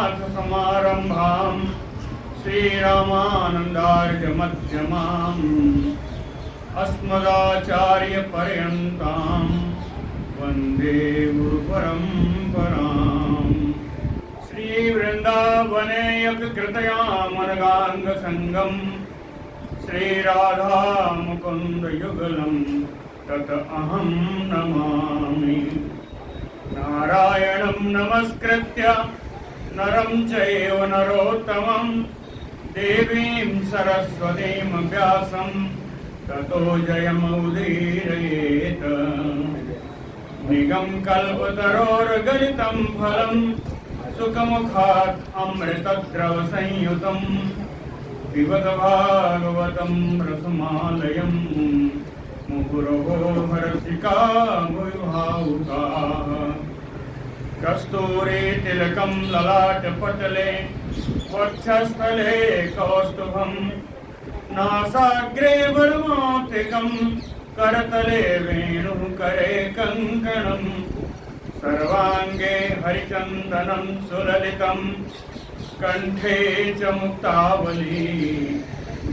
रघुनाथ समारंभाम् श्रीरामानन्दार्यमध्यमाम् अस्मदाचार्यपर्यन्ताम् वन्दे गुरुपरम्पराम्। श्रीवृन्दावने यत्कृतयामनगाङ्गसङ्गम् श्रीराधामुकुन्दयुगलम् तत् अहं नमामि। नारायणं नमस्कृत्य नरं चैव नरोत्तमं देवीं सरस्वतीं व्यासं ततो जयमुदीरयेत्। निगं कल्पतरोर्गलितं फलं सुखमुखात् अमृतद्रवसंयुतं पिबत भागवतं रसमालयं मुहुरहो हर्षिका भुविभावुकाः। कस्तूरी तिलकं ललाटपटले वक्षस्थले कौस्तुभं नासाग्रे वरमातिकं करतले वेणुकरे कङ्कणं सर्वाङ्गे हरिचन्दनं सुललितं कंठे च मुक्तावली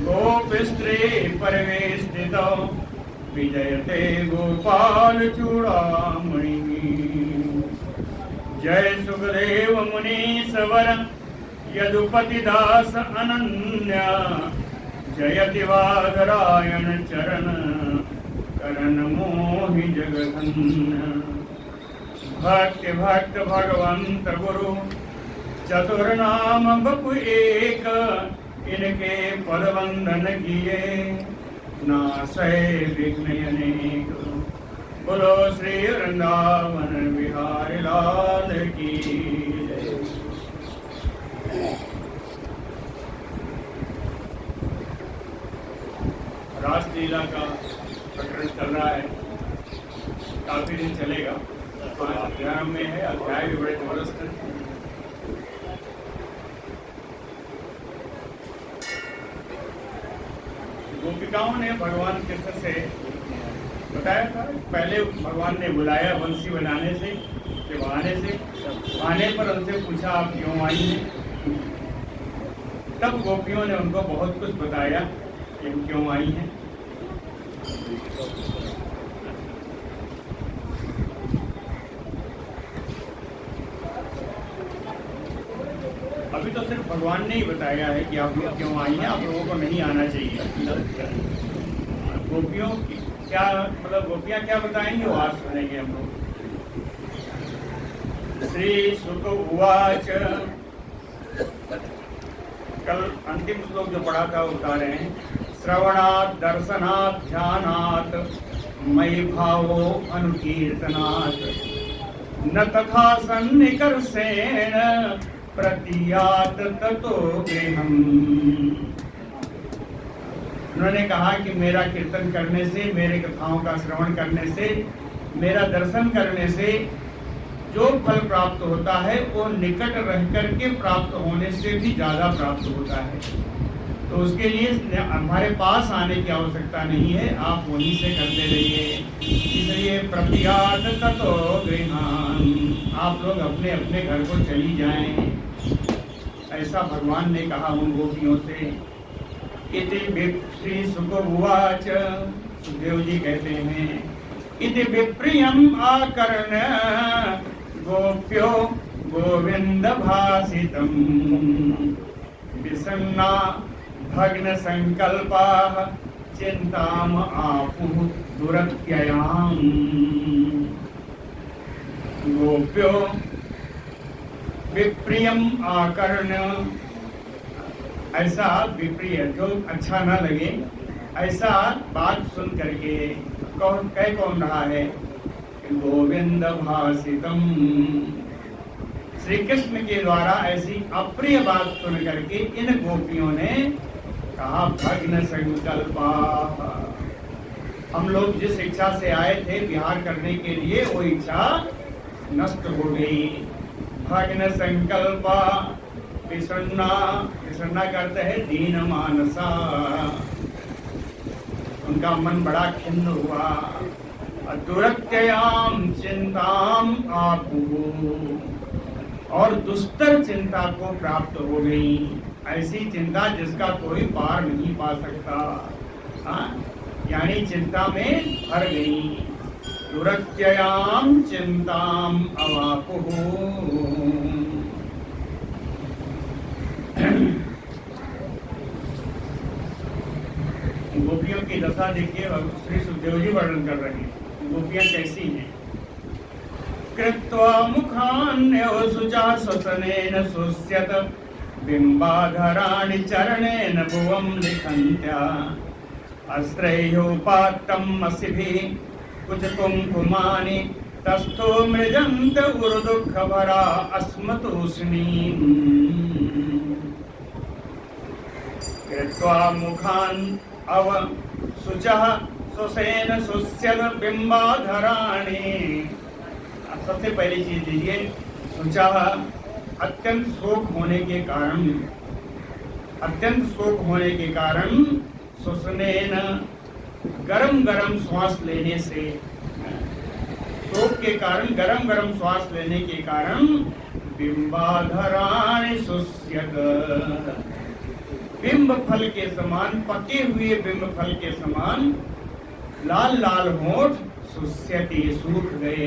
गोपस्त्री परिवेष्टितो विजयते गोपाल चूड़ामणि। जय सुखदेव मुनीश्वर यदुपतिदास अनन्य जयति वादरायण चरण करण मोहि जगधन्य। भक्ति भक्त भगवंत गुरु चतुर्नाम बपु एक इनके पद वंदन किए नासै विघ्न अनेक। बोलो श्री वृंदावन बिहारी लाल की जय। रासलीला का प्रकरण चल रहा है, काफी दिन चलेगा। 5 अध्याय में है, अध्याय भी बड़े जबरदस्त है। गोपिकाओं ने भगवान कृष्ण से बताया था, पहले भगवान ने बुलाया बंसी बनाने से के बहाने से, आने पर उनसे पूछा आप क्यों आई हैं। तब गोपियों ने उनको बहुत कुछ बताया कि वो क्यों आई हैं। अभी तो सिर्फ भगवान ने ही बताया है कि आप लोग क्यों आई हैं, आप लोगों को नहीं आना चाहिए। गोपियों की क्या मतलब, गोपियां क्या बताएंगे वो आज सुनेंगे हम लोग। श्री सुक उवाच, कल अंतिम श्लोक जो पढ़ा था उठा रहे हैं। श्रवणात् दर्शनात् ध्यानात् मयि भावो अनुकीर्तनात् न तथा सन्निकर्षेण प्रतीयात् ततो गेहम्। उन्होंने कहा कि मेरा कीर्तन करने से, मेरे कथाओं का श्रवण करने से, मेरा दर्शन करने से जो फल प्राप्त होता है वो निकट रह करके प्राप्त होने से भी ज़्यादा प्राप्त होता है। तो उसके लिए हमारे पास आने की आवश्यकता नहीं है, आप वहीं से करते रहिए। इसलिए प्रतियाद ततो गृहान, आप लोग अपने अपने घर को चली जाएं। ऐसा भगवान ने कहा उन गोपियों से। इति श्री सुक उवाच, सुखदेव जी कहते हैं, इति विप्रियम आकर्ण गोप्यो गोविंद भासितम विसन्ना भग्न संकल्पा चिंताम आपुः दुरत्ययाम्। गोप्यो विप्रियम आकर्ण, ऐसा विप्रिय जो अच्छा न लगे ऐसा बात सुन करके कह कौन रहा है। गोविंद भासितम, श्री कृष्ण के द्वारा ऐसी अप्रिय बात सुन करके इन गोपियों ने कहा भग्न संकल्पा, हम लोग जिस इच्छा से आए थे विहार करने के लिए वो इच्छा नष्ट हो गई। भग्न संकल्पा विषण्णा, विषण्णा करते हैं दीन मानसा, उनका मन बड़ा खिन्न हुआ। दुरत्ययाम चिंताम आपुः, और दुस्तर चिंता को प्राप्त हो गई, ऐसी चिंता जिसका कोई पार नहीं पा सकता। हाँ, यानी चिंता में भर गई। दुरत्ययाम चिंताम अवापुः। गोपियों की दशा देखिए, श्री सुखदेव जी वर्णन कर रहे हैं गोपियां कैसी हैं। कृत्वा मुखान्यो शुचा स्वसनेन शुष्यत बिंबाधराणि चरणेन भुवं लिखन्त्या अस्त्रैयोपात्तं मसिभिः कुचकुङ्कुमानि तस्थो मृजन्त उर्दुःखभरा अस्मतूष्णीम्। कृत्वा मुखान् अव शुचः स्वसेन शुष्यत बिंबाधराणि। सबसे पहली चीज लीजिए, शुचः अत्यंत शोक होने के कारण, अत्यंत शोक होने के कारण, शुष्नेन गरम गरम श्वास लेने से, शोक के कारण गरम गरम श्वास लेने के कारण बिंबाधराणि शुष्यत, बिंब फल के समान, पके हुए बिंब फल के समान लाल लाल होंठ शुष्यते सूख गए।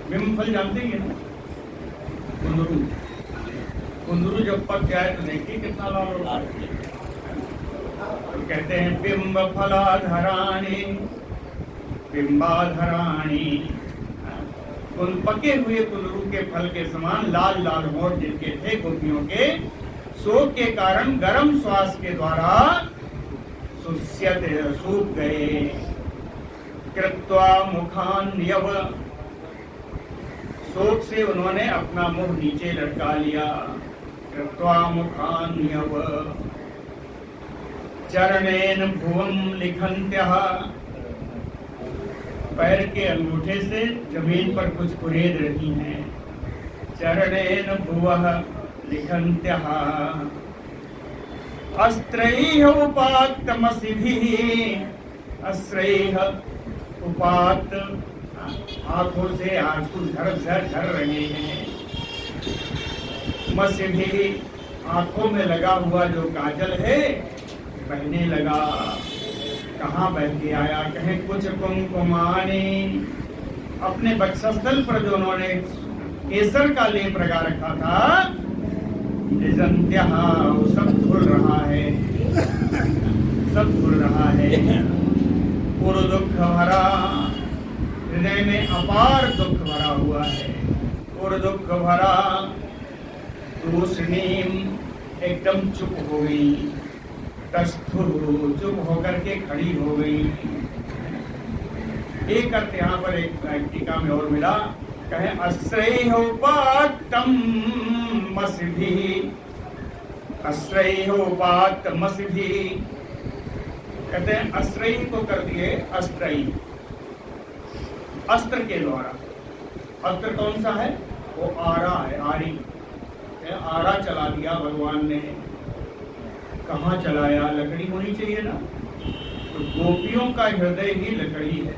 बिंब फल जानते हैं ना, कुंदरू, कुंदरू जब पक जाए तो देखिए कितना लाल होता है। तो कहते हैं बिंब फलाधराणि, बिंबाधराणि, उन पके हुए कुंदरू के फल के समान लाल लाल होंठ जिनके थे गोपियों के, शोक के कारण गर्म श्वास के द्वारा शुष्यते सूख गए। कृत्वा मुखान्यव, शोक से उन्होंने अपना मुंह नीचे लटका लिया। कृत्वा मुखान्यव चरणेन भुवं लिखन्त्यः, पैर के अंगूठे से जमीन पर कुछ कुरेद रही हैं। चरणेन भुवः लिखन्त्यः अस्त्रैः उपात्तमसिभिः, अस्त्रैः उपात्त, आंखों से आंसू झर झर झर रहे हैं। मसिभिः, आंखों में लगा हुआ जो काजल है बहने लगा। कहाँ बह के आया, कहें कुछ कुमकुमानी, अपने वक्षस्थल पर जो उन्होंने केसर का लेप लगा रखा था, निजंत्यः, वो सब धुल रहा है, सब धुल रहा है। पूर्व दुख भरा, हृदय में अपार दुख भरा हुआ है। पूर्व दुख भरा, तूष्णीम, एकदम चुप हो गई। तस्थु, चुप होकर के खड़ी हो गई। एक अर्थ यहाँ पर एक टीका में और मिला, कहे अस्त्रैहोपात्तं मसिभिः, अस्त्रैहोपात्तं मसिभिः, कहते हैं अस्त्रैः को कर दिए अस्त्रैः, अस्त्र के द्वारा। अस्त्र कौन सा है? वो आरा है, आरी, आरा चला दिया भगवान ने। कहाँ चलाया? लकड़ी होनी चाहिए ना, तो गोपियों का हृदय ही लकड़ी है,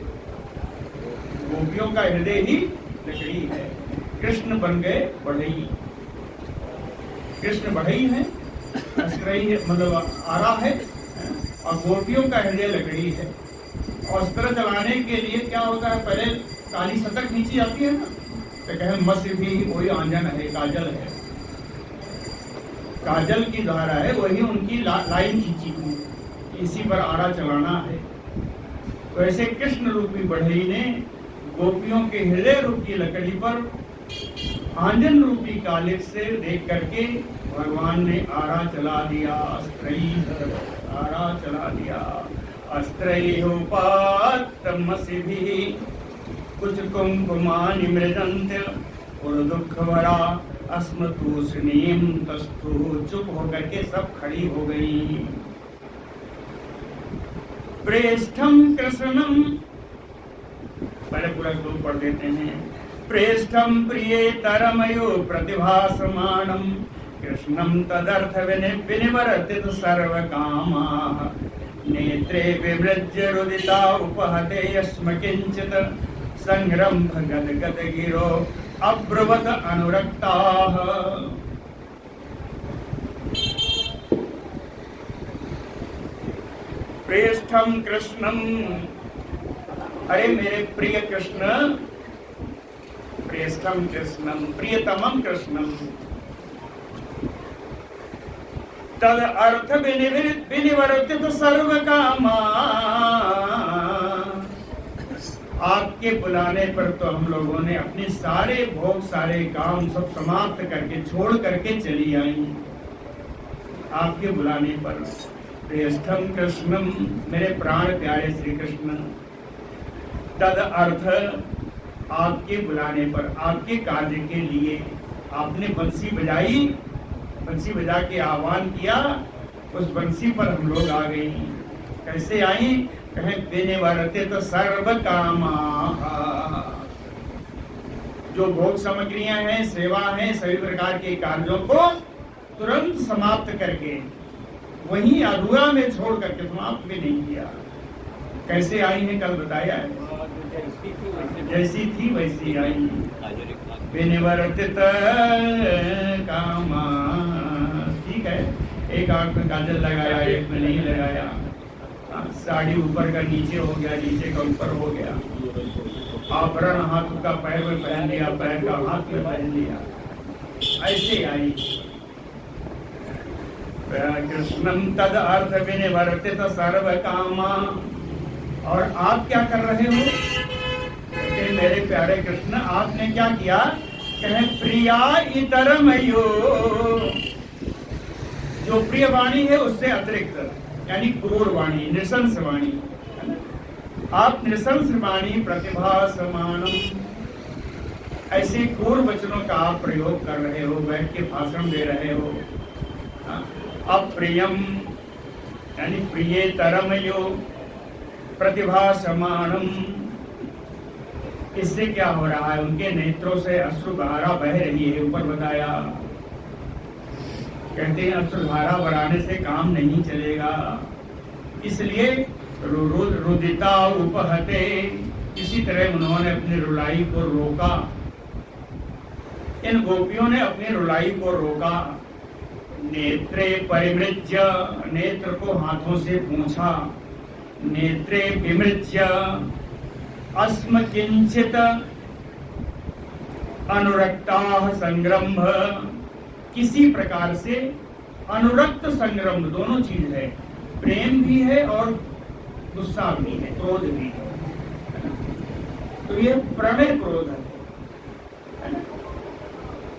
गोपियों का हृदय ही लकड़ी है। कृष्ण बन गए बढ़ई, कृष्ण बढ़ई है, अस्त्रई है, मतलब आरा है, और गोपियों का हृदय लकड़ी है। और अस्त्र चलाने के लिए क्या होता है? पहले काली सतक खींची जाती है ना, तो कहे मत्स्य भी वही आंजन है, काजल है, काजल की द्वारा है, वही उनकी लाइन खींची थी, इसी पर आरा चलाना है। तो ऐसे कृष्ण रूपी बढ़ई ने गोपियों के हृदय रूपी लकड़ी पर आंजन रूपी कालिक से देख करके भगवान ने आरा चला दिया, आरा चला दिया। अस्त्रैहोपात्तमसिभिः कुछ कुंकुमानि मृजन्त्य दुख भरा अस्मतूष्णीम तस्थु, चुप होकर के सब खड़ी हो गई। प्रेष्ठम कृष्णम, पहले पूरा श्लोक पढ़ देते हैं। प्रेष्ठम प्रियेतरमयो प्रतिभासमानम कृष्णम तदर्थ विनिवर्तित सर्वकामाः, नेत्रे विवृज्य रुदिता उपहते यस्म किंचित संग्रम्भ गदगद गिरो अब्रवत अनुरक्ताः प्रेष्ठम कृष्णम, अरे मेरे प्रिय कृष्ण, प्रेष्ठम कृष्णम प्रियतमम कृष्णम, तद अर्थ विनिवर्तित सर्व कामा, आपके बुलाने पर तो हम लोगों ने अपने सारे भोग सारे काम सब समाप्त करके छोड़ करके चली आई आपके बुलाने पर। प्रेष्ठम कृष्णम, मेरे प्राण प्यारे श्री कृष्ण, तद अर्थ, आपके बुलाने पर, आपके कार्य के लिए आपने बंसी बजाई, बंसी बजा के आह्वान किया, उस बंसी पर हम लोग आ गए। कैसे आई? कहें देने वाले तो सर्व कामा, जो भोग सामग्रियां हैं, सेवा है, सभी प्रकार के कार्यों को तुरंत समाप्त करके, वहीं अधूरा में छोड़ करके, समाप्त भी नहीं किया। कैसे आई है? कल बताया है, जैसी थी वैसी आई। विनिवर्तित कामा, ठीक है, एक आंख में काजल लगाया, एक में नहीं लगाया, साड़ी ऊपर का नीचे हो गया, नीचे का ऊपर हो गया, आभरण हाथ का पैर में पहन लिया, पैर का हाथ में पहन लिया, ऐसे आई। कृष्णम तद अर्थ विनिवर्तित सर्व कामा। और आप क्या कर रहे हो? मेरे प्यारे कृष्ण, आपने क्या किया? कहे प्रिया इतरमयो, जो प्रिय वाणी है उससे अतिरिक्त, यानी क्रूर वाणी, नृशंस वाणी, आप नृशंस वाणी प्रतिभा समानम, ऐसे क्रूर वचनों का आप प्रयोग कर रहे हो, बैठ के भाषण दे रहे हो। अप्रियम यानी प्रियतरमयो प्रतिभा समानम, इससे क्या हो रहा है? उनके नेत्रों से अश्रुधारा बह रही है। ऊपर बताया, कहते हैं अश्रुधारा बढ़ाने से काम नहीं चलेगा, इसलिए रुदिता उपहते, इसी तरह उन्होंने अपनी रुलाई को रोका, इन गोपियों ने अपनी रुलाई को रोका। नेत्रे परिमृज्य, नेत्र को हाथों से पूंछा, नेत्रे विमृज्य अस्म किंचित अनुरक्ताः संग्रम्भ, किसी प्रकार से अनुरक्त संग्रम, दोनों चीज है, प्रेम भी है और गुस्सा भी है, क्रोध भी है। तो ये प्रणय क्रोध है,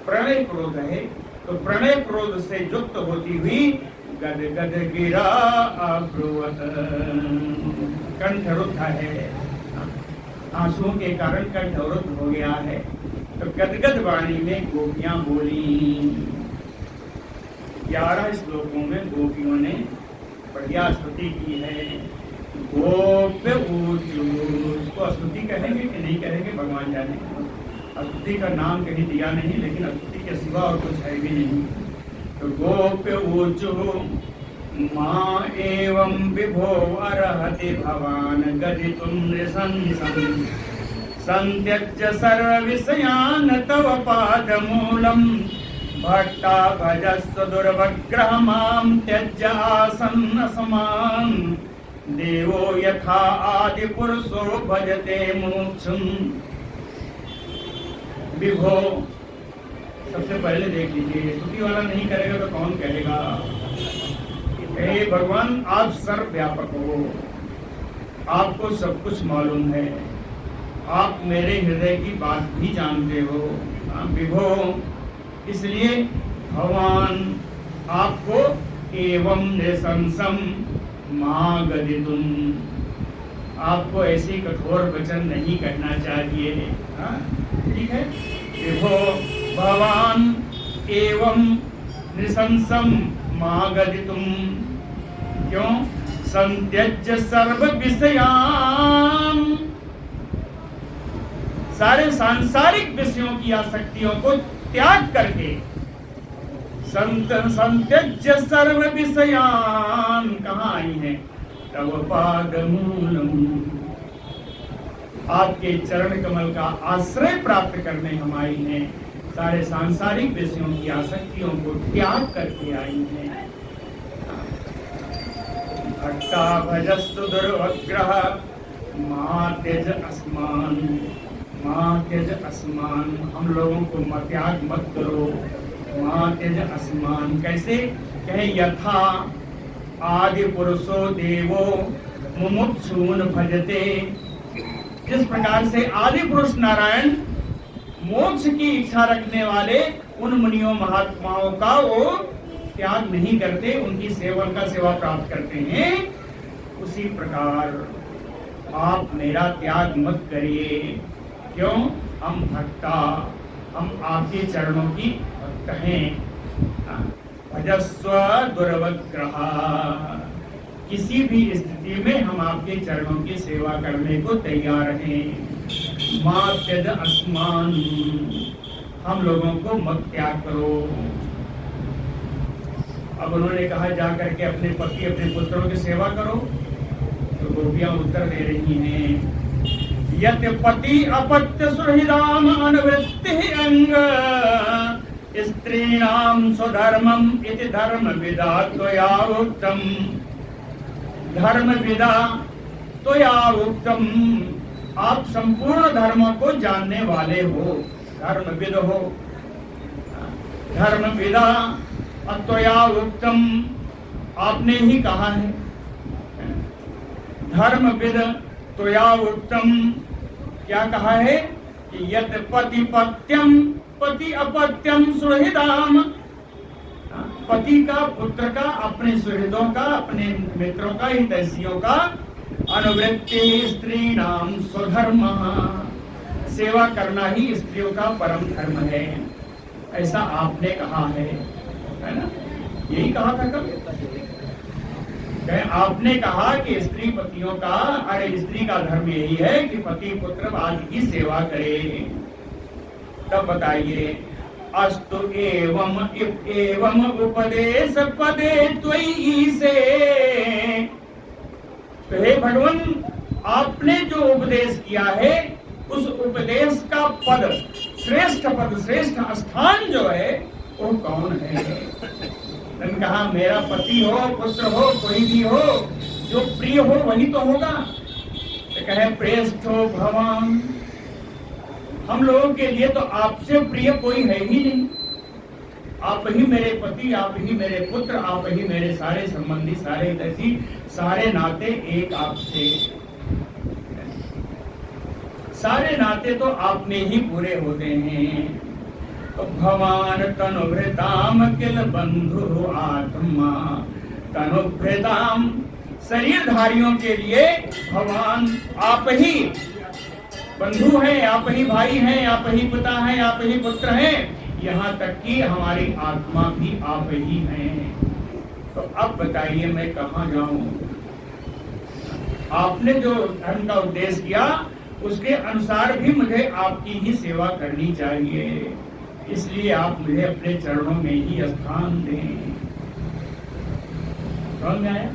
प्रणय क्रोध है। तो प्रणय क्रोध से युक्त होती हुई गद गद गिरा अब्रुवत, कंठ रुद्ध है, आंसुओं के कारण कंठ रुद्ध हो गया है। तो गदगद वाणी में गोपियां बोली। 11 श्लोकों में गोपियों ने बढ़िया स्तुति की है। गोप्य ऊचु, उसको स्तुति कहेंगे कि नहीं कहेंगे भगवान जाने, स्तुति का नाम कहीं दिया नहीं, लेकिन स्तुति के सिवा और कुछ है भी नहीं। तो गोप्य ऊचु माँ एवं विभो अरहति भवान गदितुं नृशंसं, संत्यज्य सर्व विषयान् तव पादमूलम्, भट्टा भजस्व दुर्भग्रह मां त्यज्य आसन्न समान्, देवो यथा आदि पुरुषो भजते मोक्षं। विभो, सबसे पहले देख लीजिए, स्तुति वाला नहीं करेगा तो कौन करेगा? हे भगवान, आप सर्वव्यापक हो, आपको सब कुछ मालूम है, आप मेरे हृदय की बात भी जानते हो। विभो, इसलिए भगवान आपको एवं नृशंसम मां गदितुम, आपको ऐसी कठोर वचन नहीं कहना चाहिए। ठीक है, विभो भगवान एवं नृशंसम मां गदितुम, क्यों? संत्यज्य सर्व विषयान, सारे सांसारिक विषयों की आसक्तियों को त्याग करके, संत्यज्य सर्व विषयान कहाँ आई है? तव पाद मूलम, आपके चरण कमल का आश्रय प्राप्त करने हम आई हैं। सारे सांसारिक विषयों की आसक्तियों को त्याग करके आई हैं। भक्ता भजस्तु दुर्वग्रह मां त्यज अस्मान, मां त्यज अस्मान, हम लोगों को मत त्याग मत करो। मां त्यज अस्मान कैसे कहे, यथा आदि पुरुषो देवो मुमुक्षून भजते, जिस प्रकार से आदि पुरुष नारायण मोक्ष की इच्छा रखने वाले उन मुनियों महात्माओं का वो त्याग नहीं करते, उनकी सेवन का सेवा प्राप्त करते हैं, उसी प्रकार आप मेरा त्याग मत करिए। क्यों? हम भक्ता, हम आपके चरणों की भक्त हैं। भजस्व दुर्वग्रह, किसी भी स्थिति में हम आपके चरणों की सेवा करने को तैयार हैं। मां त्यज अस्मान, हम लोगों को मत त्याग करो। अब उन्होंने कहा जाकर के अपने पति अपने पुत्रों की सेवा करो, तो गोपियां उत्तर दे रही हैं, यत पति अपत्य सुहृदाम अनुवृत्ति अंग स्त्रीणाम स्वधर्मम इति धर्म विदा त्वया उक्तम, धर्म विदा त्वया उक्तम, आप संपूर्ण धर्मों को जानने वाले हो, धर्मविद हो। धर्मविदा त्वया उक्तम, आपने ही कहा है। धर्मविद त्वया उक्तम, क्या कहा है कि यत पति पत्यम पति अपत्यम सुहृदाम, पति का पुत्र का अपने सुहृदों का अपने मित्रों का हितैषियों का अनुवृत्ति स्त्री नाम स्वधर्म, सेवा करना ही स्त्रियों का परम धर्म है, ऐसा आपने कहा है ना? यही कहा था कब? आपने कहा कि स्त्री पतियों का, अरे स्त्री का धर्म यही है कि पति पुत्र आदि की सेवा करे। तब बताइए, अस्तु एवं एवं उपदेश पदे त्वयि से, तो हे भगवान, आपने जो उपदेश किया है उस उपदेश का पद, श्रेष्ठ पद, श्रेष्ठ स्थान जो है वो कौन है? मैंने कहा मेरा पति हो, पुत्र हो, कोई भी हो, जो प्रिय हो वही तो होगा। तो कहे प्रेष्ठो भगवान, हम लोगों के लिए तो आपसे प्रिय कोई है ही नहीं। आप ही मेरे पति, आप ही मेरे पुत्र, आप ही मेरे सारे संबंधी, सारे हितैषी, सारे नाते एक आपसे, सारे नाते तो आप में ही पूरे होते हैं। तो भगवान तनुभृताम किल बंधु आत्मा, तनुभृताम, शरीरधारियों के लिए भगवान आप ही बंधु हैं, आप ही भाई हैं, आप ही पिता हैं, आप ही पुत्र हैं, यहाँ तक कि हमारी आत्मा भी आप ही हैं। तो अब बताइए मैं कहाँ जाऊं? आपने जो धर्म का उपदेश किया उसके अनुसार भी मुझे आपकी ही सेवा करनी चाहिए, इसलिए आप मुझे अपने चरणों में ही स्थान दें। समझ में आया?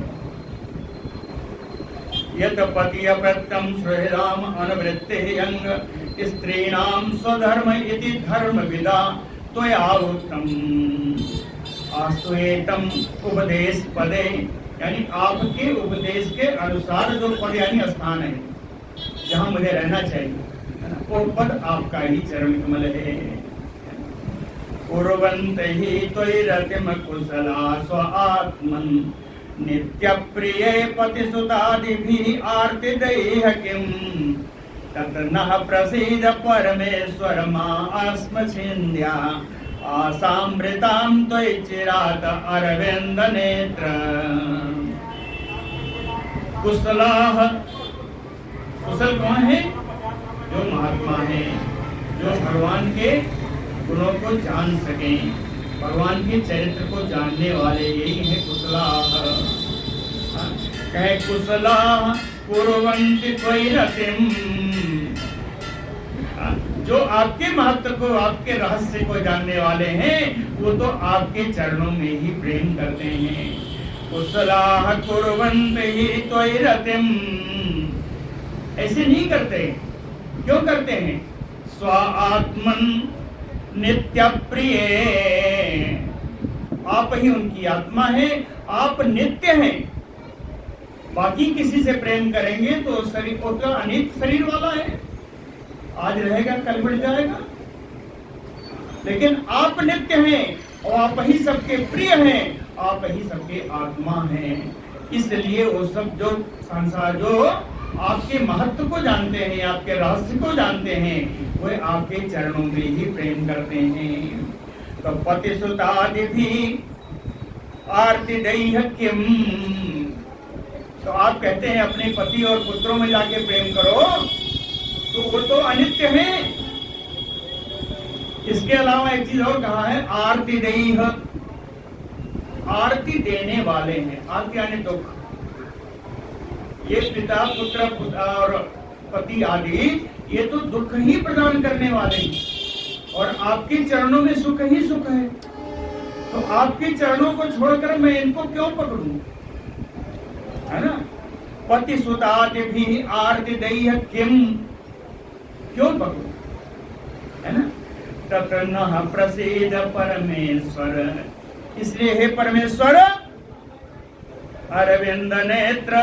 यत पति अपत्यम सुहृदाम अनुवृत्ति अंग स्त्रीणाम स्वधर्म इति धर्म विदा त्वया उक्तम, आस्तुएतम उपदेश पदे, यानी आपके उपदेश के अनुसार जो पद यानी स्थान है जहाँ मुझे रहना चाहिए, वो पद आपका ही चरण कमल है। कुर्वन्त ही त्वयि रतिम कुशला स्व आत्मन, नित्य प्रिय पतिसुतादिभिः आर्तिदैः किं, तत् नः प्रसीद परमेश्वर मास्म छिन्द्या, आसामृतां त्वयि चिरात अरविंद नेत्र। कुशलाः, कुशल कौन है? जो महात्मा है, जो भगवान के गुणों को जान सके, भगवान के चरित्र को जानने वाले, यही है कुशलाः। कहे कुशलाः कुर्वन्ति त्वयि रतिम्, जो आपके महत्व को, आपके रहस्य को जानने वाले हैं, वो तो आपके चरणों में ही प्रेम करते हैं। कुशलाः कुर्वन्ति त्वयि रतिम्, ऐसे नहीं करते क्यों करते हैं? स्व आत्मन नित्य प्रिय, आप ही उनकी आत्मा है, आप नित्य हैं। बाकी किसी से प्रेम करेंगे तो शरीर को तो अनित्य शरीर वाला है, आज रहेगा कल मिट जाएगा। लेकिन आप नित्य हैं और आप ही सबके प्रिय हैं, आप ही सबके आत्मा हैं। इसलिए वो सब जो संसार जो आपके महत्व को जानते हैं, आपके रहस्य को जानते हैं, वे आपके चरणों में ही प्रेम करते हैं। तो पति सुतादि भी आरती दैह किम, तो आप कहते हैं अपने पति और पुत्रों में जाके प्रेम करो, तो वो तो अनित्य है। इसके अलावा एक चीज और कहा है, आरती दैह, आरती देने वाले हैं। आरती यानी दुख, ये पिता पुत्र और पति आदि ये तो दुख ही प्रदान करने वाले हैं, और आपके चरणों में सुख ही सुख है। तो आपके चरणों को छोड़कर मैं इनको क्यों पकड़ूं, है ना? पति सुतादि भी आरती दैह किम, क्यों पकड़ूं, है ना? तत नः प्रसीद परमेश्वर, इसलिए हे परमेश्वर अरविंद नेत्र,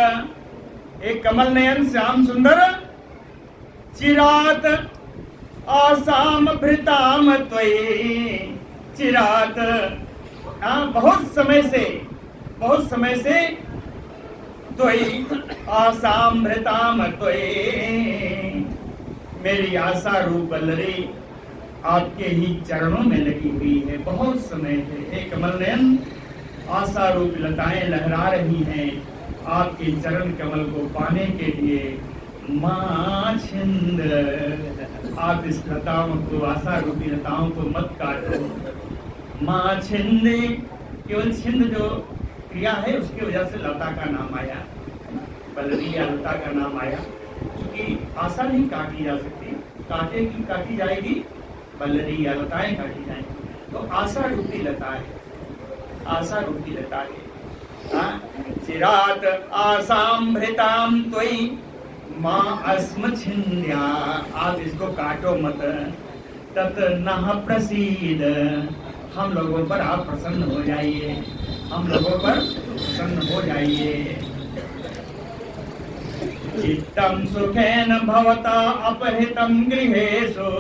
एक कमल नयन श्याम सुंदर, चिरात आसाम भृताम त्वयि, चिरात बहुत समय से त्वयि आसाम भृताम त्वयि, मेरी आशा रूप बल्लरी आपके ही चरणों में लगी हुई है बहुत समय से। एक कमल नयन आशा रूप लताएं लहरा रही हैं आपके चरण कमल को पाने के लिए। माँ छिंद, आप इस लताओं को, आशा रूपी लताओं को मत काटो। माँ छिंद, केवल छिंद जो क्रिया है उसकी वजह से लता का नाम आया, बल्लरी या लता का नाम आया, क्योंकि आशा नहीं काटी जा सकती, काटी जाएगी बल्लरी या लताएं काटी जाएंगी। तो आशा रूपी लता है, आशा रूपी लता है। चिरात आसाम भृताम त्वयि माँ अस्म छिन्द्या, आप इसको काटो मत। तत नः प्रसीद, हम लोगों पर आप प्रसन्न हो जाइए, हम लोगों पर प्रसन्न हो जाइए। चित्तम सुखेन भवता अपहृतं गृहेषु,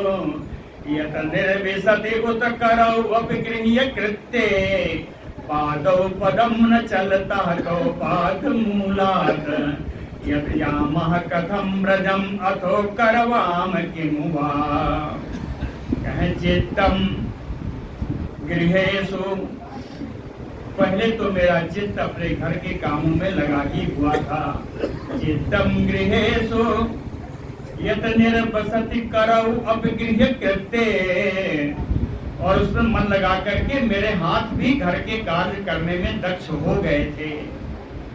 यत निर्विशति उत करौ अपि गृह्य कृत्ये, पादौ पदम न चलता तो पाद मूलात्, यत यामः कथम ब्रजम अथो करवाम किमु वा। कहें चित्तम गृहेषु, पहले तो मेरा चित्त अपने घर के कामों में लगा ही हुआ था। चित्तम गृहेषु यत निर्वसति करौ अपि गृह्य कृत्ये, और उसमें मन लगा करके मेरे हाथ भी घर के कार्य करने में दक्ष हो गए थे,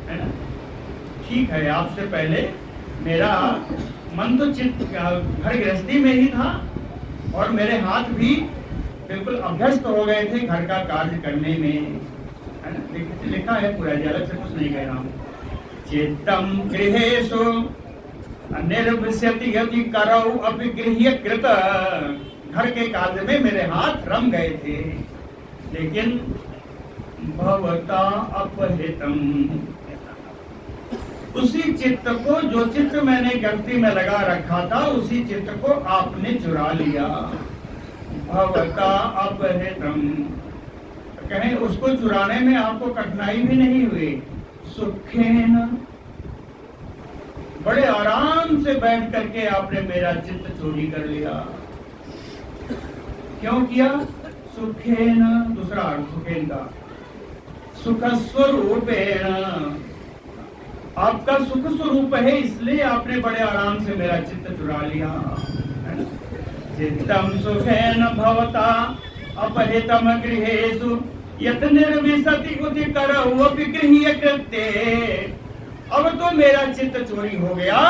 है ना? ठीक है, आपसे पहले मेरा मन तो चित्त घर गृहस्थी में ही था और मेरे हाथ भी बिल्कुल अभ्यस्त हो गए थे घर का कार्य करने में, है ना? लिखा है पूरा, अलग से कुछ नहीं कह रहा हूँ। चित्तम गृहेषु निर्विशति यदि करौ अपि गृह्य कृत, घर के कार्य में मेरे हाथ रम गए थे, लेकिन भवता अपहृतम, उसी चित्त को, जो चित्त मैंने गलती में लगा रखा था, उसी चित्त को आपने चुरा लिया। भवता अपहृतम, कहें उसको चुराने में आपको कठिनाई भी नहीं हुई। सुखेन, बड़े आराम से बैठ करके आपने मेरा चित्त चोरी कर लिया। क्यों किया? सुखेन, दूसरा अर्थ सुखेन का, सुख स्वरूपेण, आपका सुख स्वरूप है इसलिए आपने बड़े आराम से मेरा चित्त चुरा लिया। चित्तम सुखेन भवता अपहृतम गृहेषु यत निर्विशति उति करौ अपि गृह्य कृत्ये, अब तो मेरा चित्त चोरी हो गया,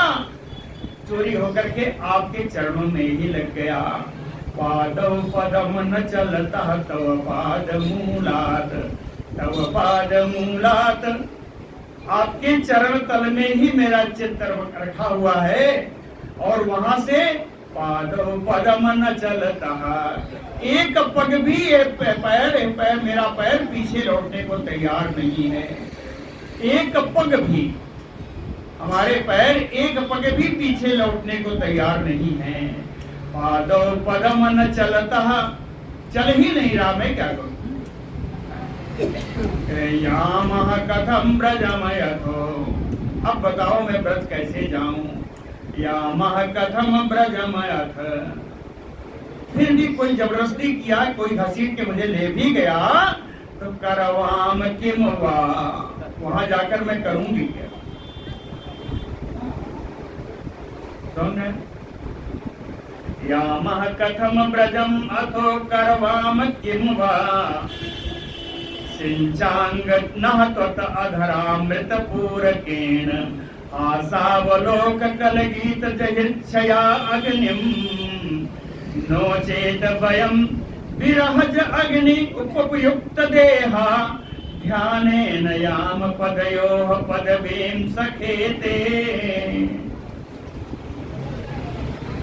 चोरी होकर के आपके चरणों में ही लग गया। पादौ पदम न चलता तव पाद मूलात्, तव पाद मूलात्, आपके चरण तल में ही मेरा चित्त रखा हुआ है और वहां से पादो पदम न चलता, एक पग भी पैर मेरा पैर पीछे लौटने को तैयार नहीं है। एक पग भी, हमारे पैर एक पग भी पीछे लौटने को तैयार नहीं है। पादो पदम न चलता, चल ही नहीं रहा, मैं क्या करूं। यामः कथम ब्रजमयथो, अब बताओ मैं ब्रज कैसे जाऊं। यामः कथम ब्रजमयथ, फिर भी कोई जबरदस्ती किया, कोई घसीट के मुझे ले भी गया, तो करवाम किम वा, वहां जाकर मैं करूंगी क्या। सुन, यामः कथम ब्रजम अथो करवाम किम वा, सिंचांग नः त्वत अधरामृत पूरकेण, आसावलोक कलगीत जहिर्छया अग्निम, नो चेत वयम विरहज अग्नि उपयुक्त देहा, ध्यानेन याम पदयोः पदवीं सखेते।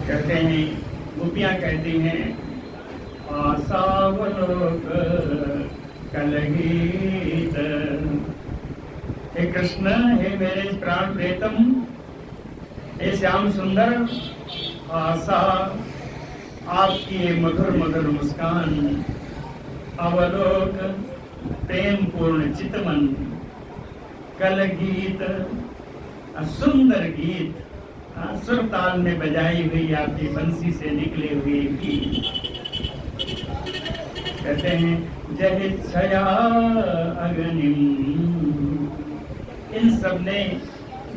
कहते हैं, गोपियां कहती हैं, आसावलोक कलगीत, हे कृष्ण, हे मेरे प्राण प्रेतम, हे श्याम सुंदर, आशा आपकी मधुर मधुर मुस्कान, अवलोक प्रेम पूर्ण चितमन, कल गीत सुंदर गीत, सुर ताल में बजाई हुई आपकी बंसी से निकले हुए गीत। कहते हैं जहिर्छया अग्निम, इन सब ने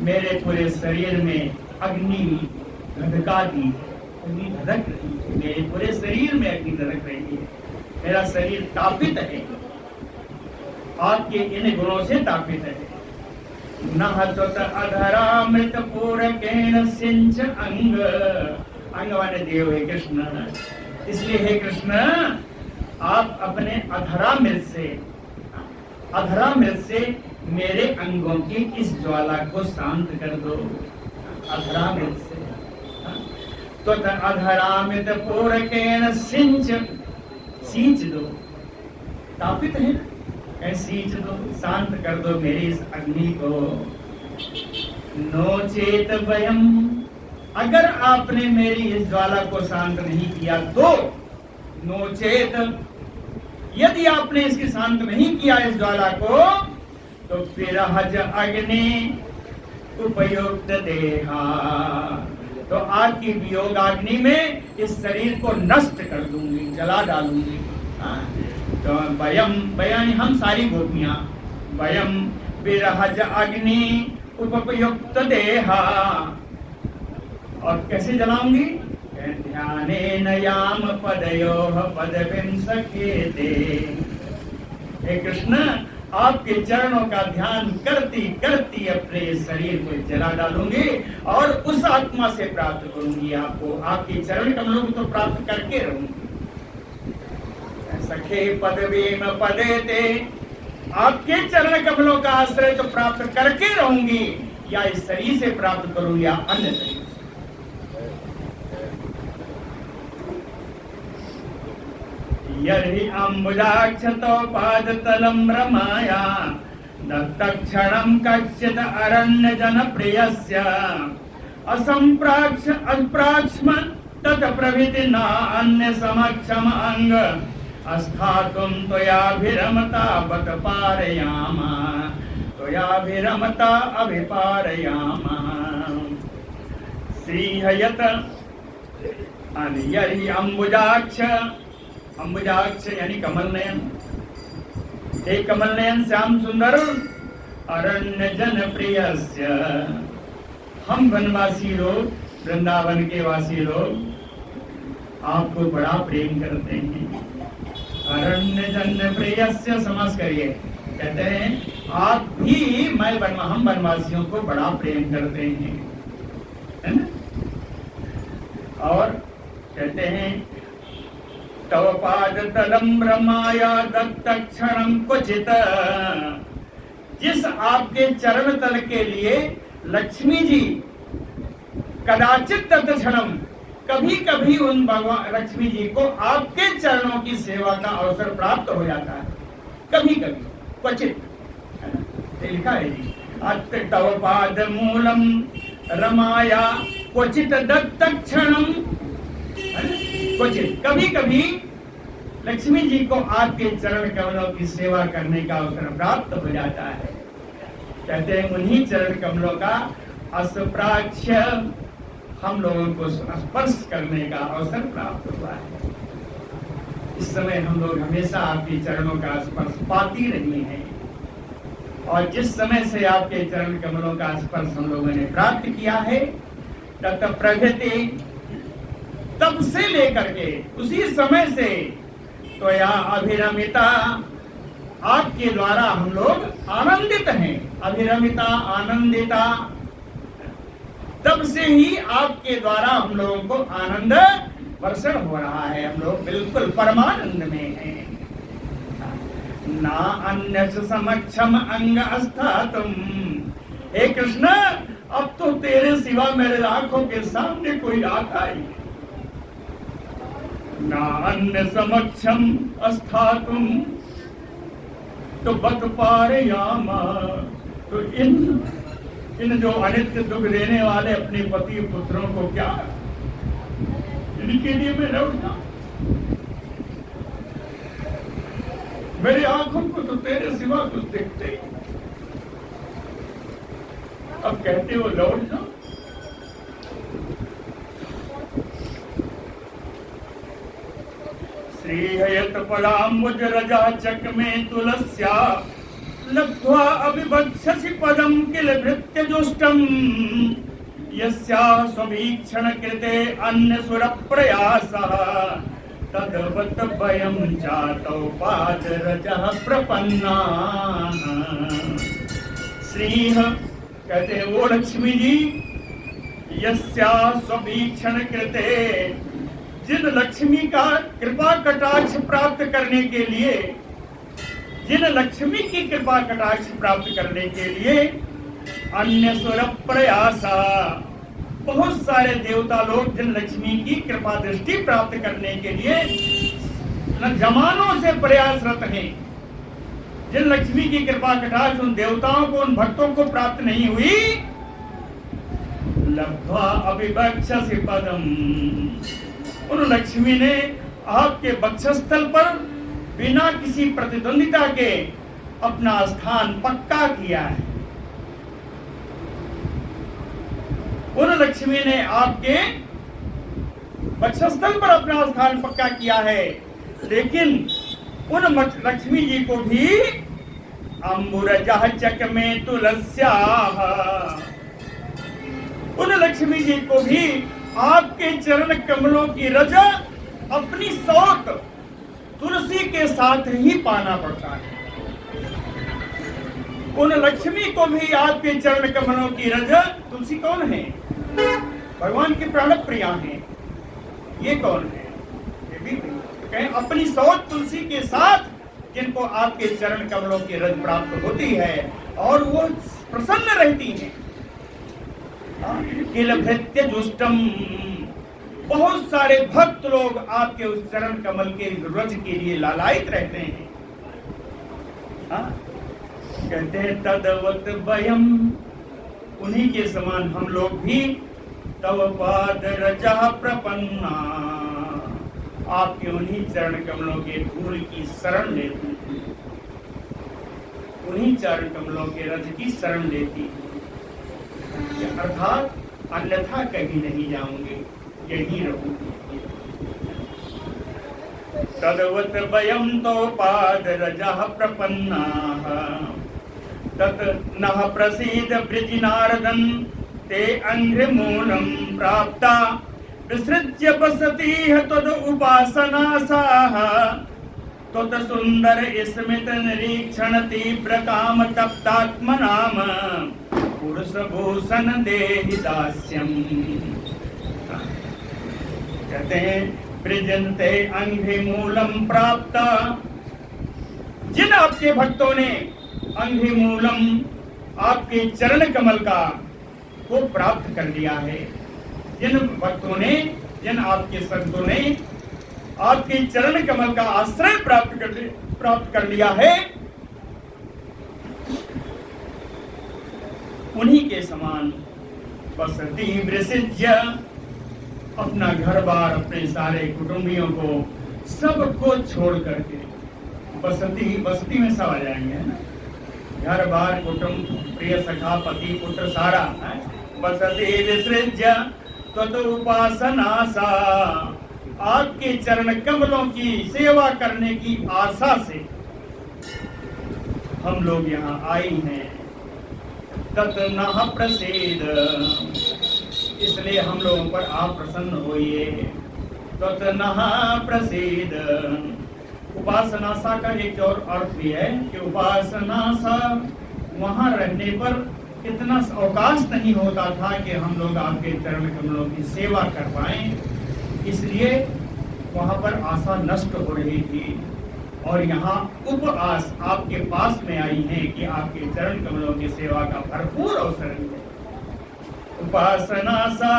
मेरे पूरे शरीर में अग्नि धधका दी, अग्नि धधक रही है, मेरे पूरे शरीर में अग्नि धधक रही है। मेरा शरीर तापित है, आपके इन गुणों से तापित है। नः त्वत अधरामृत पूरकेण सिंच अंग, अंग वाले देव है कृष्ण, इसलिए हे कृष्ण आप अपने अधरामृत से मेरे अंगों की इस ज्वाला को शांत कर दो। अधरामृत से, तो अधरामृत पूरकेण सिंच, सींच दो, तापित है ना, सींच दो, शांत कर दो मेरी इस अग्नि को। नो चेत वयम, अगर आपने मेरी इस ज्वाला को शांत नहीं किया तो, नो चेत, यदि आपने इसकी शांत नहीं किया इस ज्वाला को, तो फिर हज अग्नि उपयुक्त देहा, तो आपकी वियोग अग्नि में इस शरीर को नष्ट कर दूंगी, जला डालूंगी। तो वयम, बयानी हम सारी गोपियां, वयम विरहज अग्नि उपयुक्त देहा, और कैसे जलाऊंगी। ध्यानेन याम पदयोः पदवीं सखेते, हे कृष्ण आपके चरणों का ध्यान करती करती अपने शरीर को जला डालूंगी और उस आत्मा से प्राप्त करूंगी आपको, आपके चरण कमलों को तो प्राप्त करके रहूंगी। सखे पदवीं पदेते, आपके चरण कमलों का आश्रय तो प्राप्त करके रहूंगी, या इस शरीर से प्राप्त करूं या अन्य शरीर। यदि अम्बुजाक्षतो पादतलं रमाया, दत्तक्षणं कश्चित् अरण्यजनप्रियस्य, अस्प्राक्ष्म तत्प्रभृति न अन्य समक्षम अंग, अस्थातुं त्वयाभिरमता बत पारयामा, त्वयाभिरमता अभिपारयामा। श्रीहयत यदि अम्बुजाक्ष, अम्बुजाक्ष यानी कमल नयन, एक कमल नयन श्याम सुंदर, अरण्य जन प्रियस्य, हम वनवासी लोग, वृंदावन के वासी लोग आपको बड़ा प्रेम करते हैं। अरण्य जन प्रियस्य, समझ करिए, कहते हैं आप भी हम वनवासियों को बड़ा प्रेम करते हैं, है ना। और कहते हैं तव पाद तलम रमाया दत्त क्षणम क्वचित, जिस आपके चरण तल के लिए लक्ष्मी जी कदाचित दत्त क्षणम कभी कभी उन भगवान लक्ष्मी जी को आपके चरणों की सेवा का अवसर प्राप्त हो जाता है, कभी कभी, क्वचित, लिखा है जी, अत्र तव पाद मूलम रमाया क्वचित दत्त क्षणम, क्वचित, कभी कभी लक्ष्मी जी को आपके चरण कमलों की सेवा करने का अवसर प्राप्त हो जाता है। कहते हैं उन्हीं चरण कमलों का अस्प्राक्ष्य हम लोगों को स्पर्श करने का अवसर प्राप्त हुआ है। इस समय हम लोग हमेशा आपके चरणों का स्पर्श पाती रही हैं, और जिस समय से आपके चरण कमलों का स्पर्श हम लोगों ने प्राप्त किया है, तब प्रगति, तब से लेकर के उसी समय से तो या अभिरमिता, आपके द्वारा हम लोग आनंदित हैं, अभिरमिता, आनंदिता, तब से ही आपके द्वारा हम लोगों को आनंद वर्षण हो रहा है, हम लोग बिल्कुल परमानंद में हैं। ना अन्य समक्षम अंग अस्थातुम, हे कृष्ण अब तो तेरे सिवा मेरे आंखों के सामने कोई आता ही, ना अन्य समक्षम अस्थातुम, तो बत पारयामा, तो इन जो अनित्य दुख देने वाले अपने पति पुत्रों को क्या, इनके लिए मैं लौट जाऊं, मेरी आंखों को तो तेरे सिवा कुछ दिखते ही, अब कहते हो लौट जाओ। श्रीहयत पदाम्बुज रजा चक में तुलस्या लब्ध्वा अभिवक्षसि पदम किल भृत्य जुष्टम, यस्याः स्ववीक्षण कृते अन्य सुर प्रयासः, तदवत भयं जातौ पाद रजः प्रपन्नाः। श्रीह कहते वो लक्ष्मी जी, यस्याः स्ववीक्षण कृते, जिन लक्ष्मी का कृपा कटाक्ष प्राप्त करने के लिए, जिन लक्ष्मी की कृपा कटाक्ष प्राप्त करने के लिए अन्य सुर प्रयास, बहुत सारे देवता लोग जिन लक्ष्मी की कृपा दृष्टि प्राप्त करने के लिए जमानों से प्रयासरत हैं, जिन लक्ष्मी की कृपा कटाक्ष उन देवताओं को, उन भक्तों को प्राप्त नहीं हुई, लब्ध्वा अभिवक्षसि पदम, उन लक्ष्मी ने आपके वक्षस्थल पर बिना किसी प्रतिद्वंदिता के अपना स्थान पक्का किया है। उन लक्ष्मी ने आपके वक्षस्थल पर अपना स्थान पक्का किया है, लेकिन उन लक्ष्मी जी को भी अम्बुरजः चक में तुलस्याः, उन लक्ष्मी जी को भी आपके चरण कमलों की रजा अपनी सौत तुलसी के साथ ही पाना पड़ता है। उन लक्ष्मी को भी आपके चरण कमलों की रजा, तुलसी कौन है? भगवान की प्राण प्रिया है। ये कौन है? ये भी कहें अपनी सौत तुलसी के साथ, जिनको आपके चरण कमलों की रज प्राप्त होती है और वो प्रसन्न रहती हैं। किल भृत्य जुष्टम, बहुत सारे भक्त लोग आपके उस चरण कमल के रज के लिए लालायित रहते हैं। कहते हैं तदवत वयम, उन्हीं के समान हम लोग भी तव पाद रजः प्रपन्ना, आपके उन्हीं चरण कमलों के धूल की शरण लेती, उन्हीं चरण कमलों के रज की शरण लेती, अर्थात अन्यथा कहीं नहीं जाऊंगे, यही रहूंगी। तदवत वयं तो पाद रजः प्रपन्नाः, तत् नः प्रसीद ब्रजनारदं ते अंघ्रिमूलं प्राप्ता, विसृज्य बसतीह तद उपासनासाः, तत् सुंदर स्मित निरीक्षण तीव्र काम तप्तात्मनाम, पुरुष भूषण देहि दास्यम। कहते हैं प्रजन्ते अंघ्रिमूलम प्राप्त, जिन आपके भक्तों ने अंघ्रिमूलम, आपके चरण कमल का को प्राप्त कर लिया है, जिन भक्तों ने, जिन आपके संतों ने आपके चरण कमल का आश्रय प्राप्त कर लिया है, उन्हीं के समान बसती वृषिज्य, अपना घर बार, अपने सारे कुटुंबियों को, सबको छोड़ करके, बसती में सब आ जाएंगे, है ना, घर बार, कुटुंब, प्रिय सखा, पति, पुत्र, सारा, बसती विसृज्य ततो उपासना सा, आपके चरण कमलों की सेवा करने की आशा से हम लोग यहाँ आए हैं। तत् नः प्रसीद, इसलिए हम लोगों पर आप प्रसन्न होइए। तत् नः प्रसीद, उपासना सा का एक और अर्थ भी है कि उपासना सा, वहाँ रहने पर इतना अवकाश नहीं होता था कि हम लोग आपके चरण कमलों की सेवा कर पाएं, इसलिए वहाँ पर आशा नष्ट हो रही थी। और यहाँ उपआस आपके पास में आई है कि आपके चरण कमलों की सेवा का भरपूर अवसर है। उपासना सा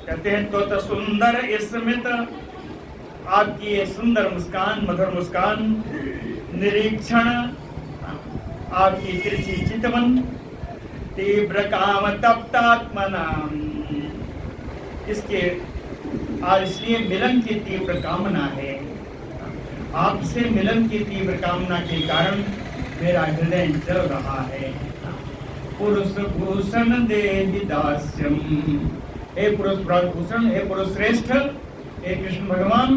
कहते हैं तो सुंदर स्मित, आपकी ये सुंदर मुस्कान, मधुर मुस्कान, निरीक्षण, आपकी तिरछी चितवन, तीव्र काम तप्तात्मना, इसके आज इसलिए मिलन की तीव्र कामना है। आपसे मिलन की तीव्र कामना के कारण मेरा हृदय जल रहा है। पुरुष भूषण देहि दास्यम, हे पुरुष भूषण, हे पुरुष श्रेष्ठ, हे कृष्ण भगवान,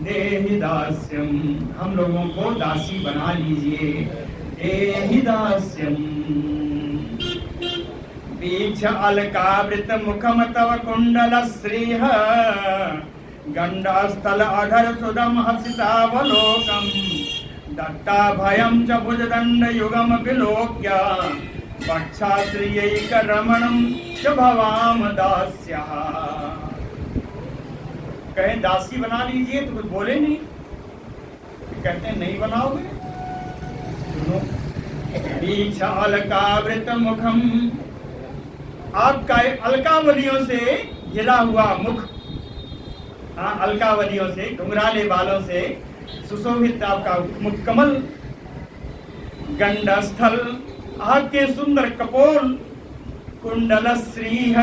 देहि दास्यम, हम लोगों को दासी बना लीजिए। देहि दास्यम, बीच अलकावृत मुखम तव कुंडल श्रीह, गंडास्थल अधर सुदम हसितावलोकम, दत्ता भयम च भुजदंड युगम विलोक्य, पक्षाश्रियैक रमणम च भवाम दास्या। कहें दासी बना लीजिए तो कुछ बोले नहीं, कहते हैं नहीं बनाओगे। सुनो, बीच अलकावृत मुखम, आपका अलकावलियों से घिरा हुआ मुख, अलकावलियों से, घुंघराले बालों से सुशोभित आपका मुख कमल, गंडस्थल, आपके सुंदर कपोल, कुंडल श्रीह,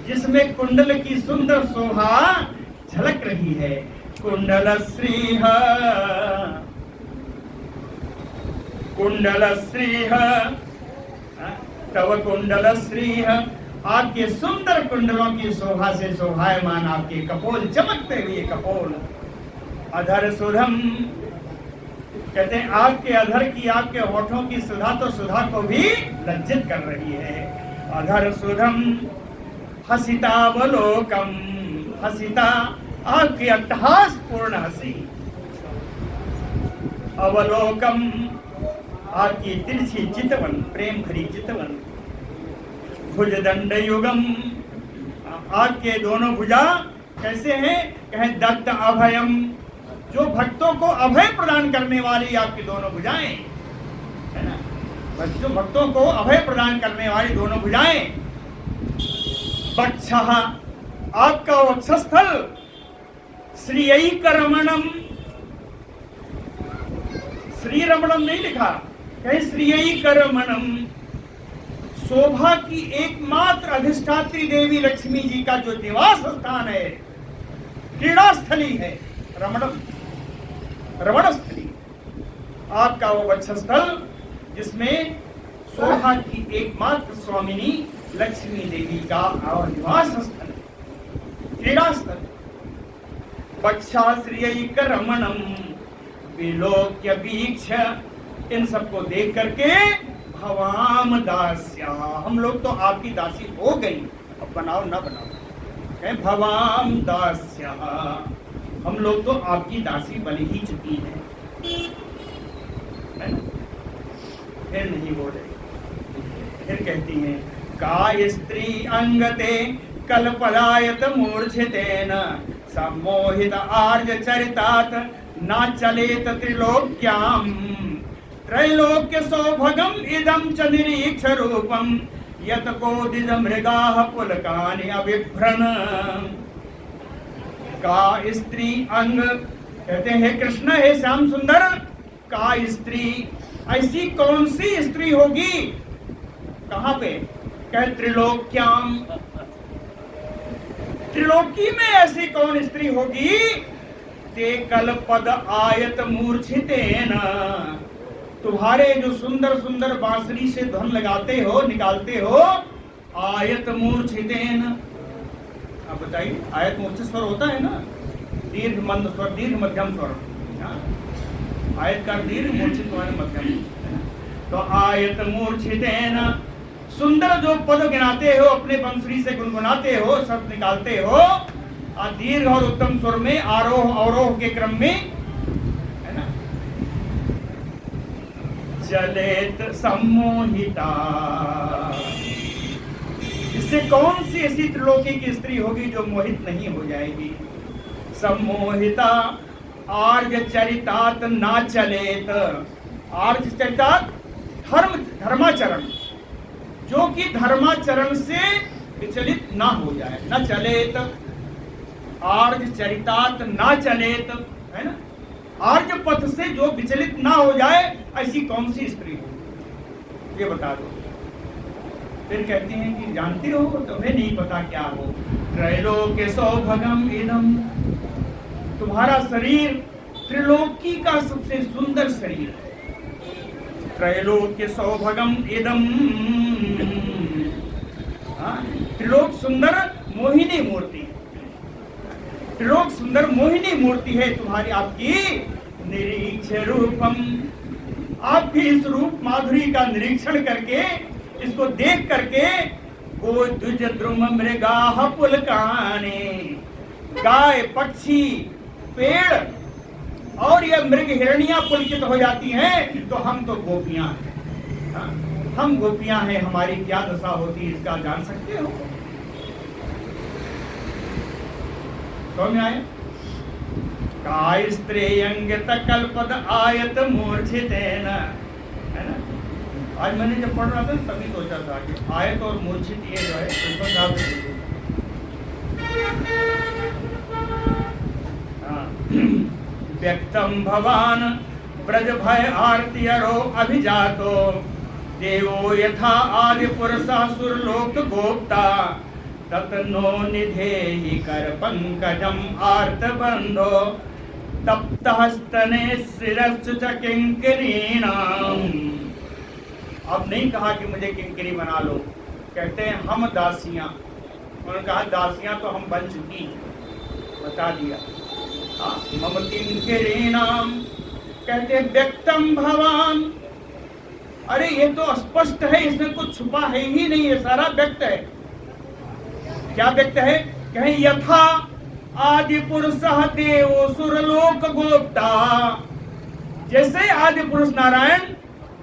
जिसमें कुंडल की सुंदर शोभा झलक रही है। कुंडल श्रीह, कुंडल श्रीह, तव कुंडल श्रीह, आपके सुंदर कुंडलों की शोभा से शोभायमान आपके कपोल, चमकते हुए कपोल, अधर सुधम, कहते हैं आपके अधर की, आपके होठों की सुधा तो सुधा को भी लज्जित कर रही है। अधर सुधम हसितावलोकम, हसिता, आपकी अट्टहास पूर्ण हंसी, अवलोकम, आपकी तिरछी चितवन, प्रेम भरी चितवन, भुजदंड युगम, आपके दोनों भुजा कैसे हैं, कहें दत्त अभयम, जो भक्तों को अभय प्रदान करने वाली आपकी दोनों भुजाएं, है ना, जो भक्तों को अभय प्रदान करने वाली दोनों भुजाएं। वक्षः, आपका वक्षस्थल, श्रीयैक रमणम, श्री रमणम नहीं लिखा, कहे श्रीयैक रमणम, शोभा की एकमात्र अधिष्ठात्री देवी लक्ष्मी जी का जो निवास स्थान है, क्रीड़ा स्थली है, रमणम, रमण स्थली, आपका वो वक्षस्थल जिसमें शोभा की एकमात्र स्वामिनी लक्ष्मी देवी का और निवास स्थल, क्रीड़ा स्थल। वक्षाश्रियैक रमणम विलोक्य वीक्ष, इन सबको देख करके भवाम दास्या, हम लोग तो आपकी दासी हो गई, अब बनाओ ना बनाओ, कहें भवाम दास्या, हम लोग तो आपकी दासी बन ही चुकी हैं। फिर नहीं बोले, फिर कहती हैं काय स्त्री अंगते कल्पलायत मूर्छितेन, सम्मोहित आर्य चरितात ना चलेत त्रिलोक्याम, त्रैलोक्य सौभगम इदं च निरीक्ष रूपम, यत कोदिज मृगाः पुलकानि अभिभ्रन। का स्त्री अंग, कहते हैं हे कृष्ण, हे श्याम सुंदर, का स्त्री, ऐसी कौन सी स्त्री होगी, कहां पे, कह त्रिलोक्याम, त्रिलोकी में ऐसी कौन स्त्री होगी, ते कल पद आयत मूर्छितेन, तुम्हारे जो सुंदर सुंदर बांसुरी से धुन लगाते हो, निकालते हो, आयत मूर्छितेन। अब बताइए, आयत मूर्छित स्वर होता है ना, दीर्घ मंद स्वर, दीर्घ मध्यम स्वर, आयत का दीर्घ, मूर्छित मध्यम, तो आयत मूर्छितेन, सुंदर जो पद गिनाते हो, अपने बंसुरी से गुनगुनाते हो, शब्द निकालते हो, दीर्घ और उत्तम स्वर में, आरोह अवरोह के क्रम में, है ना, चलेत सम्मोहिता, इससे कौन सी ऐसी त्रिलोकी की स्त्री होगी जो मोहित नहीं हो जाएगी। सम्मोहिता आर्य चरितात ना चलेत, आर्य चरितात धर्माचरण, जो कि धर्माचरण से विचलित ना हो जाए, न चलेत, आर्य चरितात ना चलेत, है ना, आर्य पथ से जो विचलित ना हो जाए, ऐसी कौन सी स्त्री हो, ये बता दो। फिर कहती हैं कि जानती हो, तुम्हें नहीं पता क्या हो, त्रैलोक्य सौभगम इदम, तुम्हारा शरीर त्रिलोकी का सबसे सुंदर शरीर है, त्रैलोक्य सौभगम इदम, त्रिलोक सुंदर मोहिनी मूर्ति, त्रिलोक सुंदर मोहिनी मूर्ति है तुम्हारी, आपकी निरीक्ष रूपम, आपकी इस रूप माधुरी का निरीक्षण करके, इसको देख करके, वो द्विज द्रुम मृगा पुलकाने, गाय, पक्षी, पेड़ और ये मृग हिरणियां पुलकित हो जाती हैं, तो हम तो गोपियां हैं, हम गोपियां हैं, हमारी क्या दशा होती है इसका जान सकते हो। समझ में आया, काय स्त्रेयंग तकल्पद आयत मूर्छितेन, है ना, आज मैंने जब पढ़ रहा था तभी सोचा था कि आयत और मूर्छित ये जो है, व्यक्तम भवान ब्रज भय आर्तियरो अभिजातो, देवो यथा आदि पुरुषासुर लोक गोप्ता, ततनो निधेहि कर पंकजम आर्त बंधो, तप्तहस्तने शिरस्सु च किंकरीणाम। अब नहीं कहा कि मुझे किंकरी बना लो, कहते हैं हम दासियां, उन्होंने कहा दासियां तो हम बन चुकी, बता दिया, मम किंकरीणाम, कहते हैं व्यक्तम भवान, अरे ये तो स्पष्ट है, इसमें कुछ छुपा है ही नहीं, ये सारा व्यक्त है। क्या व्यक्त है, कहें यथा आदि पुरुष देवो सुरलोक गोप्ता, जैसे आदि पुरुष नारायण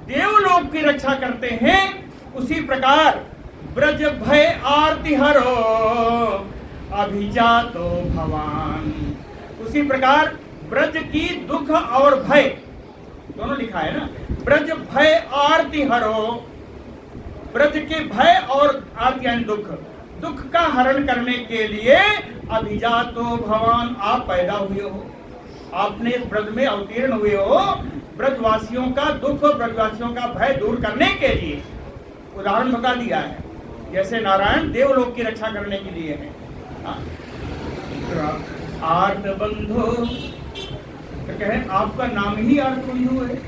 देवलोक की रक्षा करते हैं, उसी प्रकार ब्रज भय आरती हरो अभिजातो भवान, उसी प्रकार ब्रज की दुख और भय दोनों लिखा है ना, ब्रज भय आरती हरो, ब्रज के भय और आरती यानी दुख, दुख का हरण करने के लिए अभिजातो भवान, आप पैदा हुए हो, आपने इस ब्रज में अवतीर्ण हुए हो, ब्रजवासियों का दुख, ब्रजवासियों का भय दूर करने के लिए। उदाहरण बता दिया है, जैसे नारायण देवलोक की रक्षा करने के लिए है। आर्त बंधु, तो कहें आपका नाम ही आर्त बंधु है,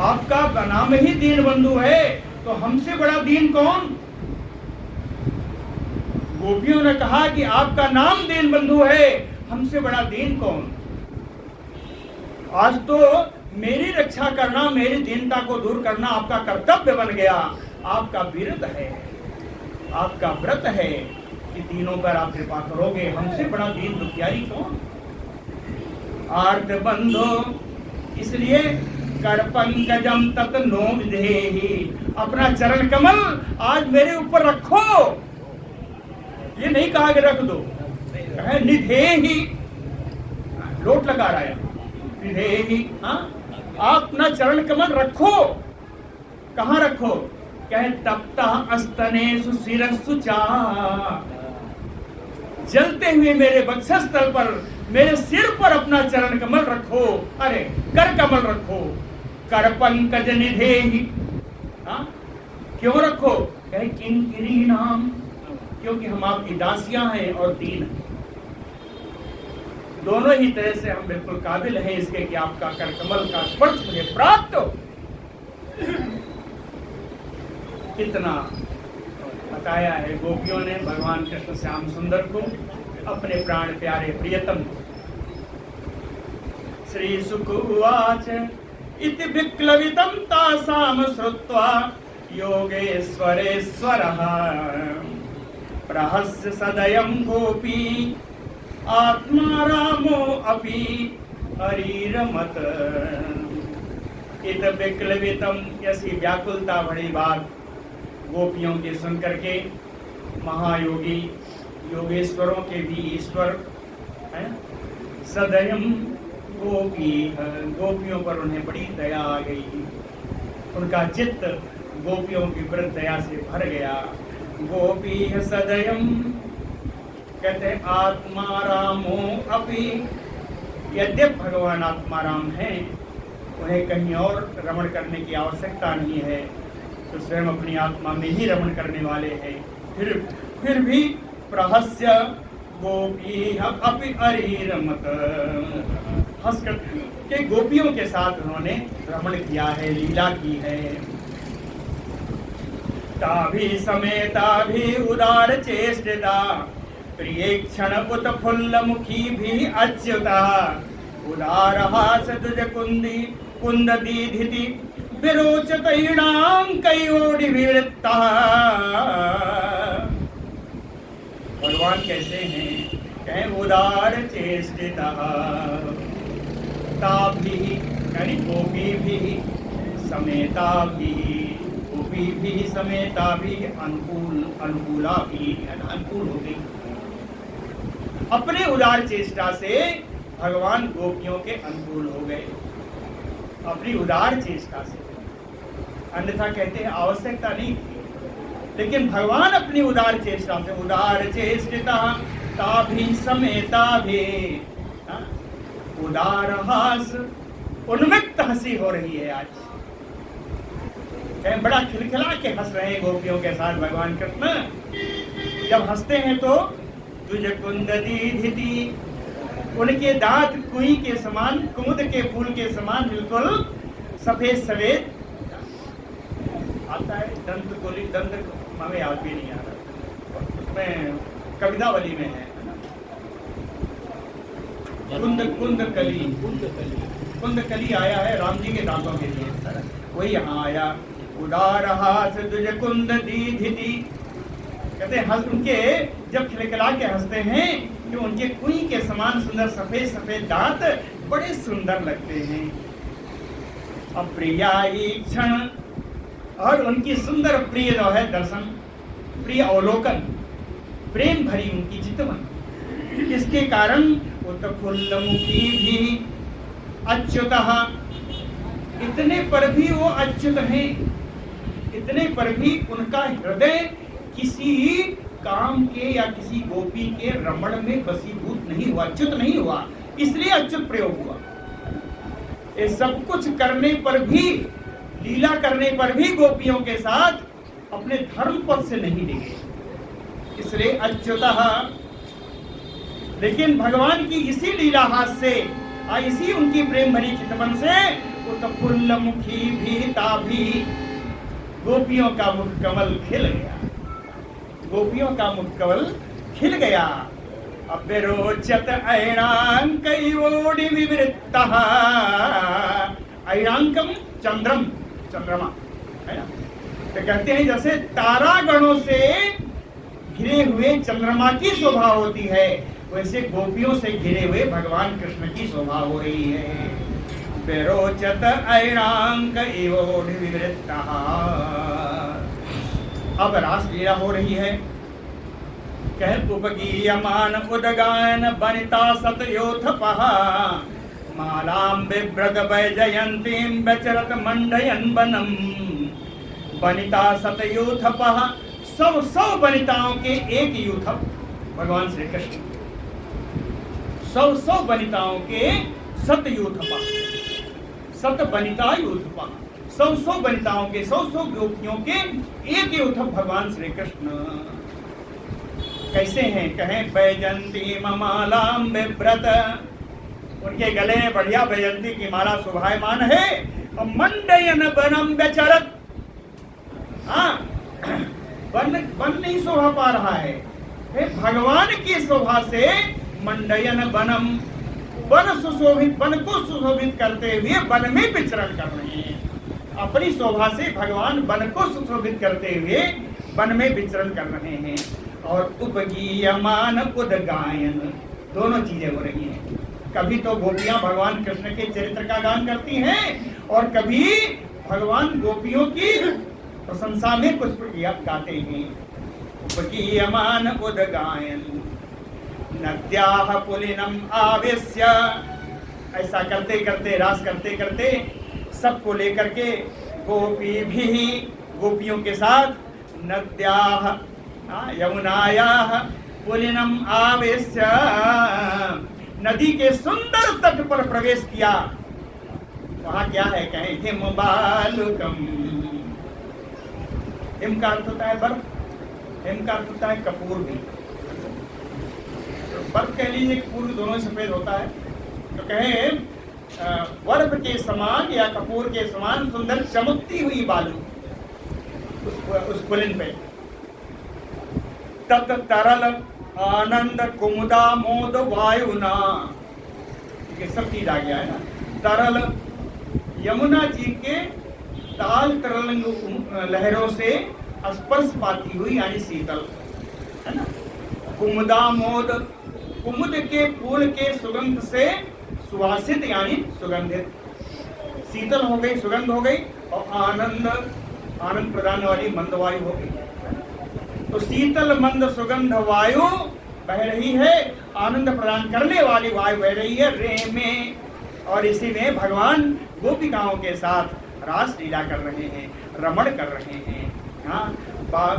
आपका नाम ही दीन बंधु है, तो हमसे बड़ा दीन कौन। गोपियों ने कहा कि आपका नाम दीन बंधु है, हमसे बड़ा दीन कौन। आज तो मेरी रक्षा करना, मेरी दीनता को दूर करना आपका कर्तव्य बन गया, आपका विरत है, आपका व्रत है कि तीनों पर आप कृपा करोगे, हमसे बड़ा दीन दुखियारी कौन। आर्त बंधो, इसलिए कर पंकजम तत नो विधेहि, अपना चरण कमल आज मेरे ऊपर रखो, ये नहीं कहा कि रख दो, कहे निधेहि, लोट लगा रहा है, निधेहि, आप अपना चरण कमल रखो, कहाँ रखो, कहे तप्ता अस्तनेषु शिरस्सु चा, जलते हुए मेरे वक्षस्थल पर, मेरे सिर पर अपना चरण कमल रखो, अरे कर कमल रखो, कर पंकज निधे ही। क्यों रखो? कहे किंकिरी नाम, क्योंकि हम आपकी दासियां हैं और दीन हैं। दोनों ही तरह से हम बिल्कुल काबिल हैं इसके कि आपका कर कमल का स्पर्श मुझे प्राप्त हो। कितना बताया है गोपियों ने भगवान कृष्ण श्याम सुंदर को, अपने प्राण प्यारे प्रियतम। श्री सुक उवाच इति विक्लवितं तासाम श्रुत्वा योगेश्वरेश्वरः प्रहस्य सदयं गोपी आत्मा रामो अपि हरिरमत। इत विक्लवितं, ऐसी व्याकुलता बड़ी बात गोपियों के सुन करके महायोगी योगेश्वरों के भी ईश्वर है सदयम गोपी, गोपियों पर उन्हें बड़ी दया आ गई। उनका चित्त गोपियों की वृद्ध दया से भर गया। गोपी सदयम कहते हैं आत्मा रामो अपि, यद्यप भगवान आत्मा राम हैं, उन्हें कहीं और रमण करने की आवश्यकता नहीं है, तो स्वयं अपनी आत्मा में ही रमण करने वाले हैं। फिर भी प्रहस्य गोपी अपि अरिरमत, हंस कर के गोपियों के साथ उन्होंने रमण किया है, लीला की है। ताभि समेता भी उदार चेष्टिता, प्रिय क्षण उत्फुल्ल मुखी भी अच्युता, उदार हास तुज कुंदी कुंद दीधिति विरोचतैणां कयोडि विवृत्ता। भगवान कैसे हैं? कहें उदार चेष्टिता, ताभि यानी गोपी भी समेता भी, गोपी भी समेता भी, अनुकूल अनुकूला भी, अनुकूल हो गई। अपने उदार चेष्टा से भगवान गोपियों के अनुकूल हो गए, अपनी उदार चेष्टा से। अन्यथा कहते हैं आवश्यकता नहीं थी, लेकिन भगवान अपनी उदार चेष्टा से, उदार चेष्टिता ताभि समेता भी, उदार हास, उन्मत्त हंसी हो रही है आज। बड़ा खिलखिला के हंस रहे हैं गोपियों के साथ भगवान कृष्ण। जब हंसते हैं तो तुझ कुंद दीधिति, उनके दांत कुई के समान, कुमुद के फूल के समान बिल्कुल सफेद सफेद आता है। दंत कोली, दंत हमें याद भी नहीं आ रहा, उसमें कवितावली में है कुंद कुंद कली, कुंद कली आया है राम जी के दांतों के लिए, वही यहाँ आया। उदार हास तुझ कुंद दीधिति, कहते हैं हंस, उनके जब खिलखिला के हंसते हैं कि उनके कुई के समान सुंदर सफेद सफेद दांत बड़े सुंदर लगते हैं। अप्रियाई क्षण, और उनकी सुंदर प्रिय जो है दर्शन, प्रिय अवलोकन, प्रेम भरी उनकी चितवन, इसके कारण उत्फुल्ल मुखी भी अच्युतः, इतने पर भी वो अच्युत हैं, इतने पर भी उनका हृदय किसी काम के या किसी गोपी के रमण में वशीभूत नहीं हुआ, अच्युत नहीं हुआ, इसलिए अच्युत प्रयोग हुआ। ये सब कुछ करने पर भी, लीला करने पर भी गोपियों के साथ अपने धर्म पथ से नहीं डिगे, इसलिए अच्युतः। लेकिन भगवान की इसी लीला हास से, इसी उनकी प्रेम भरी चितवन से उत्फुल्ल मुखी भी ताभी, गोपियों का मुख कमल खिल गया, गोपियों का मुख कमल खिल गया। अविरोचत ऐणांकयोडि विवृत्तः, ऐणांकम चंद्रम, चंद्रमा है ना, तो कहते हैं जैसे तारागणों से घिरे हुए चंद्रमा की शोभा होती है, वैसे गोपियों से घिरे हुए भगवान कृष्ण की शोभा हो रही है। विरोचत ऐणांकयोडि विवृत्तः, अब रासलीला हो रही है। कह उपगीयमान उदगायन वनिता सतयोथपः, मालां बिभ्रत वैजयन्तीं व्यचरत मंडयन् वनम्। वनिता सतयोथपः, 100 वनिताओं के एक यूथप भगवान श्री कृष्ण 100 वनिताओं के सतयूथपा, सत वनिता यूथपा, 100 वनिताओं के 100 गोपियों के एक यूथप भगवान श्री कृष्ण कैसे हैं? कहें बैजंती ममालाम विव्रत, उनके गले में बढ़िया बैजंती की माला शोभायमान है। और मंडयन बनम व्यचरत, हाँ वन नहीं शोभा पा रहा है, भगवान की शोभा से मंडयन वनम, वन सुशोभित, वन को सुशोभित करते हुए वन में विचरण कर रहे हैं। अपनी शोभा से भगवान वन को सुशोभित करते हुए वन में विचरण कर रहे हैं। और उपगीयमान उदगायन, दोनों चीजें हो रही हैं। कभी तो गोपियां भगवान कृष्ण के चरित्र का गान करती हैं और कभी भगवान गोपियों की प्रशंसा में कुछ गाते हैं। उपगीयमान उदगायन नद्याः पुलिनम आवेश्य, ऐसा करते करते, रास करते करते सबको लेकर के गोपी भी, गोपियों के साथ नद्याः यमुनायाः पुलिनम आवेश्य, नदी के सुंदर तट पर प्रवेश किया। वहां क्या है? कहें हिम बालुकम, हिम का अर्थ होता है बर्फ, हिम का अर्थ होता है कपूर भी। तो बर्फ कह लीजिए, कपूर दोनों सफेद होता है। तो कहें बर्फ के समान या कपूर के समान सुंदर चमकती हुई बालू उस पुलिन पे। तत तरल आनंद कुमुदा मोद वायुना, ये सब चीज आ गया है ना। तरल यमुना जी के ताल तरल लहरों से स्पर्श पाती हुई यानी शीतल, है ना। कुमुदा मोद, कुमुद के फूल के सुगंध से सुवासित यानी सुगंधित, शीतल हो गई, सुगंध हो गई। और आनंद, आनंद प्रदान वाली मंद वायु हो गई। तो शीतल मंद सुगंध वायु बह रही है, आनंद प्रदान करने वाली वायु बह रही है रे में। और इसी में भगवान गोपिकाओं के साथ रास लीला कर रहे हैं, रमण कर रहे हैं। हाँ,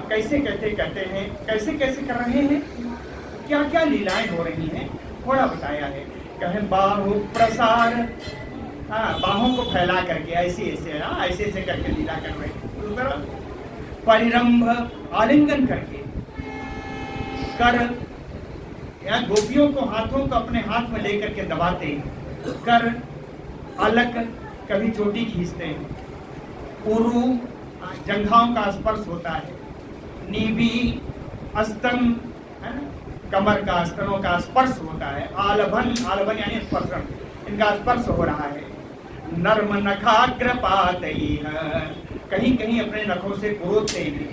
कैसे कैसे कहते हैं, कैसे कैसे कर रहे हैं, क्या क्या लीलाएं हो रही हैं, थोड़ा बताया है। कहें बाहु प्रसार, हाँ बाहों को फैला करके ऐसे ऐसे, हाँ ऐसे ऐसे करके लीला कर रहे हैं। दूसरा परिरंभ, आलिंगन करके। कर, या गोपियों को हाथों को अपने हाथ में लेकर के दबाते हैं। कर, अलक, कभी चोटी खींचते हैं। उरु, जंघाओं का स्पर्श होता है। नीबी, अस्तन, है ना, कमर का, स्तनों का स्पर्श होता है। आलभन, आलभन यानी स्पर्शन, इनका स्पर्श हो रहा है। नर्म नखाग्रपातैः, कहीं कहीं अपने नखों से कुरोदते हैं।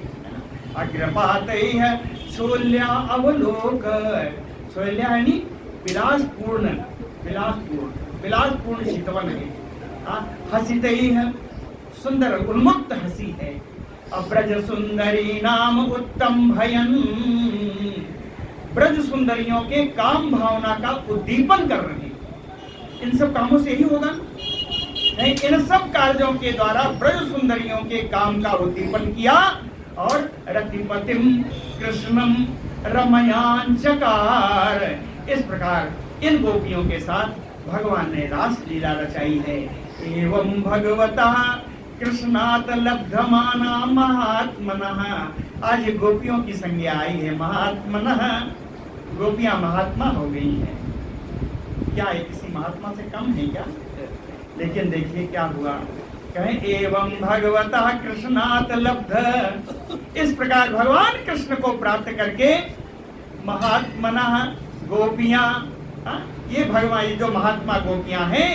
अग्रपातैः शोल्या अवलोक, शोल्या यानी विलासपूर्ण, विलासपूर्ण, विलासपूर्ण शीतवन है। हसितैः, सुंदर उन्मुक्त हंसी है। अब्रज सुंदरी नाम उत्तम भयन, ब्रज सुंदरियों के काम भावना का उद्दीपन कर रहे हैं। इन सब कामों से ही होगा नहीं, इन सब कार्यों के द्वारा ब्रज सुंदरियों के काम का उद्दीपन किया। और रतिपतिम कृष्णम रमयांचकार, इस प्रकार इन गोपियों के साथ भगवान ने रास लीला रचाई है। एवं भगवता कृष्णात लब्धमाना महात्मनः, आज गोपियों की संज्ञा आई है महात्मनः, गोपियां महात्मा हो गई हैं। क्या ये किसी महात्मा से कम है क्या? लेकिन देखिए क्या हुआ। कहें एवं भगवता कृष्णात लब्ध, इस प्रकार भगवान कृष्ण को प्राप्त करके महात्मनः गोपियां, ये भगवान, ये जो महात्मा गोपियां हैं,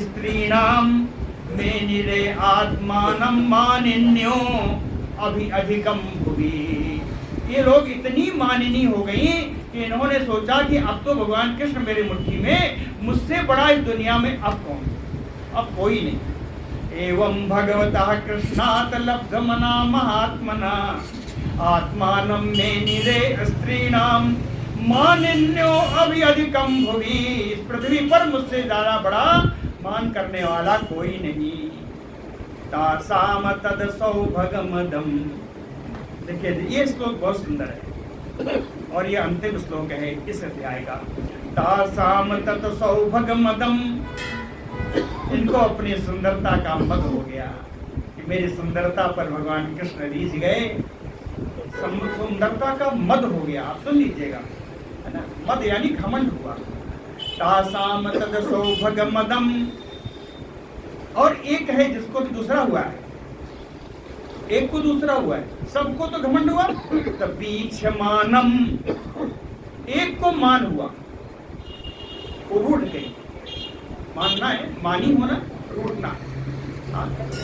स्त्रीणाम में निरे आत्मानम मानिन्यो अभी अधिकम भुवि, ये लोग इतनी मानिनी हो गई कि इन्होंने सोचा कि अब तो भगवान कृष्ण मेरी मुट्ठी में, मुझसे बड़ा इस दुनिया में अब कौन, अब कोई नहीं। एवं भगवता कृष्णात लब्धमना महात्मना आत्मानं में निरे स्त्रीणाम मानिन्यो अभी अधिकम भुवि, इस पृथ्वी पर मुझसे ज्यादा बड़ा मान करने वाला कोई नहीं। तासाम तद सौभगमदम, देखिए ये श्लोक बहुत सुंदर है। और ये अंतिम श्लोक है इस अध्याय का। तासाम तत् सौभग मदम, इनको अपनी सुंदरता का मद हो गया कि मेरी सुंदरता पर भगवान कृष्ण रीझ गए। सुंदरता का मद हो गया, आप सुन लीजिएगा, है ना, मद यानी घमंड हुआ। तासाम तत् सौभग मदम, और एक है जिसको तो दूसरा हुआ है, एक को दूसरा हुआ है, सबको तो घमंड हुआ। तो बीच मानम, एक को मान हुआ, वो रूठ गई। मानना है, मानी होना, रूठना।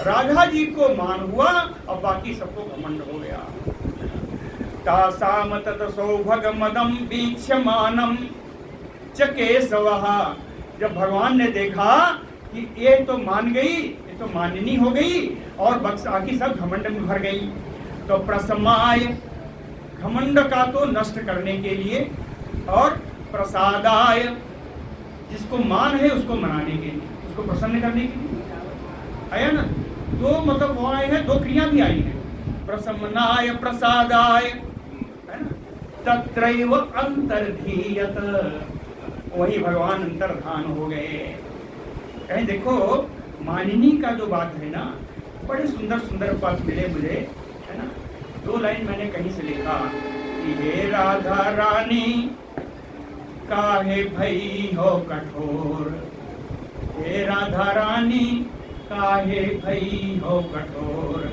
राधा जी को मान हुआ और बाकी सबको घमंड हो गया। तासाम तत् सौभग मदम वीक्ष्यमानम च केशवः, जब भगवान ने देखा कि ये तो मान गई, ये तो माननी हो गई और बाकी सब घमंड में भर गई, तो प्रसमाय, घमंड का तो नष्ट करने के लिए, और प्रसादाय, जिसको मान है उसको मनाने के लिए, उसको प्रसन्न करने के लिए आया ना। दो मतलब वो आए हैं, दो क्रिया भी आई है, प्रसन्नाय प्रसादाय, है ना। तत्रैव अंतर्धीयत, वही भगवान अंतर्धान हो गए। कहीं देखो मानिनी का जो बात है ना, बड़े सुंदर सुंदर पद मिले मुझे, है ना। दो लाइन मैंने कहीं से लिखा कि हे राधा रानी काहे भई हो कठोर, हे राधा रानी काहे भई हो कठोर,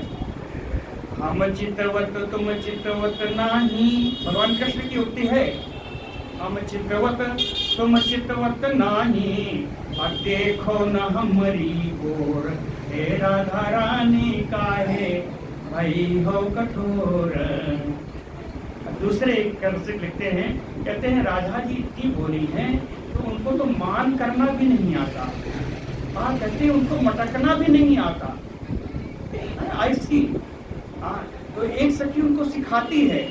हम चितवत तुम चितवत नाही। भगवान कृष्ण की उक्ति है, हम चितवत तुम चितवत नाही, और देखो न हमारी गोर, हे राधा रानी काहे भई हो कठोर। दूसरे कर्ज लिखते हैं, कहते हैं राधा जी इतनी भोली हैं तो उनको तो मान करना भी नहीं आता। हाँ, कहते हैं उनको मटकना भी नहीं आता। ऐसी तो एक सखी उनको सिखाती है,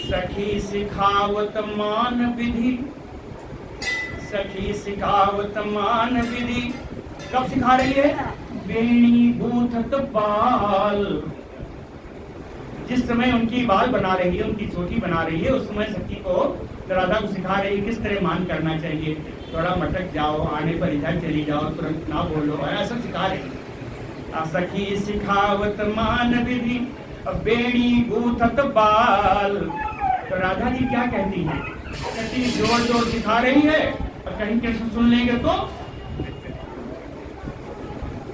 सखी सिखावत मान विधि, सखी सिखावत मान विधि। कब सिखा रही है? बेणी बूथत बाल, जिस समय उनकी बाल बना रही है, उनकी चोटी बना रही है, उस समय सखी को, राधा को सिखा रही है किस तरह मान करना चाहिए। थोड़ा मटक जाओ, आने पर इधर चली जाओ, तुरंत ना बोलो, ऐसा सिखा रही है। सखी सिखावत मान विधि बेणी बूथत बाल। तो राधा जी क्या कहती है? कहती है जोर जोर सिखा रही है, और कहीं कृष्ण सुन लेंगे तो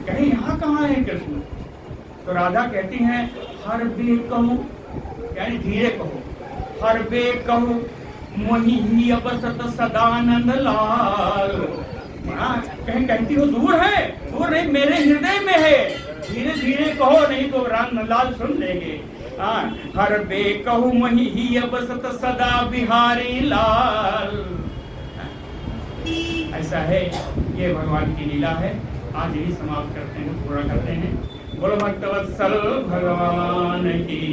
कहीं यहाँ कहाँ है कृष्ण। तो राधा कहती हैं हर बे कहो, यानी धीरे कहो, हर बे कहो मोहि ही अबसत सदानंद लाल। कहीं कहती हो दूर है, दूर नहीं, मेरे हृदय में है, धीरे धीरे कहो नहीं तो लाल सुन लेंगे। हर बे कहू मोहि ही अबसत सदा बिहारी लाल। ऐसा है, ये भगवान की लीला है। आज यही समाप्त करते हैं, पूरा करते हैं। बोलो भक्तवत्सल भगवान की।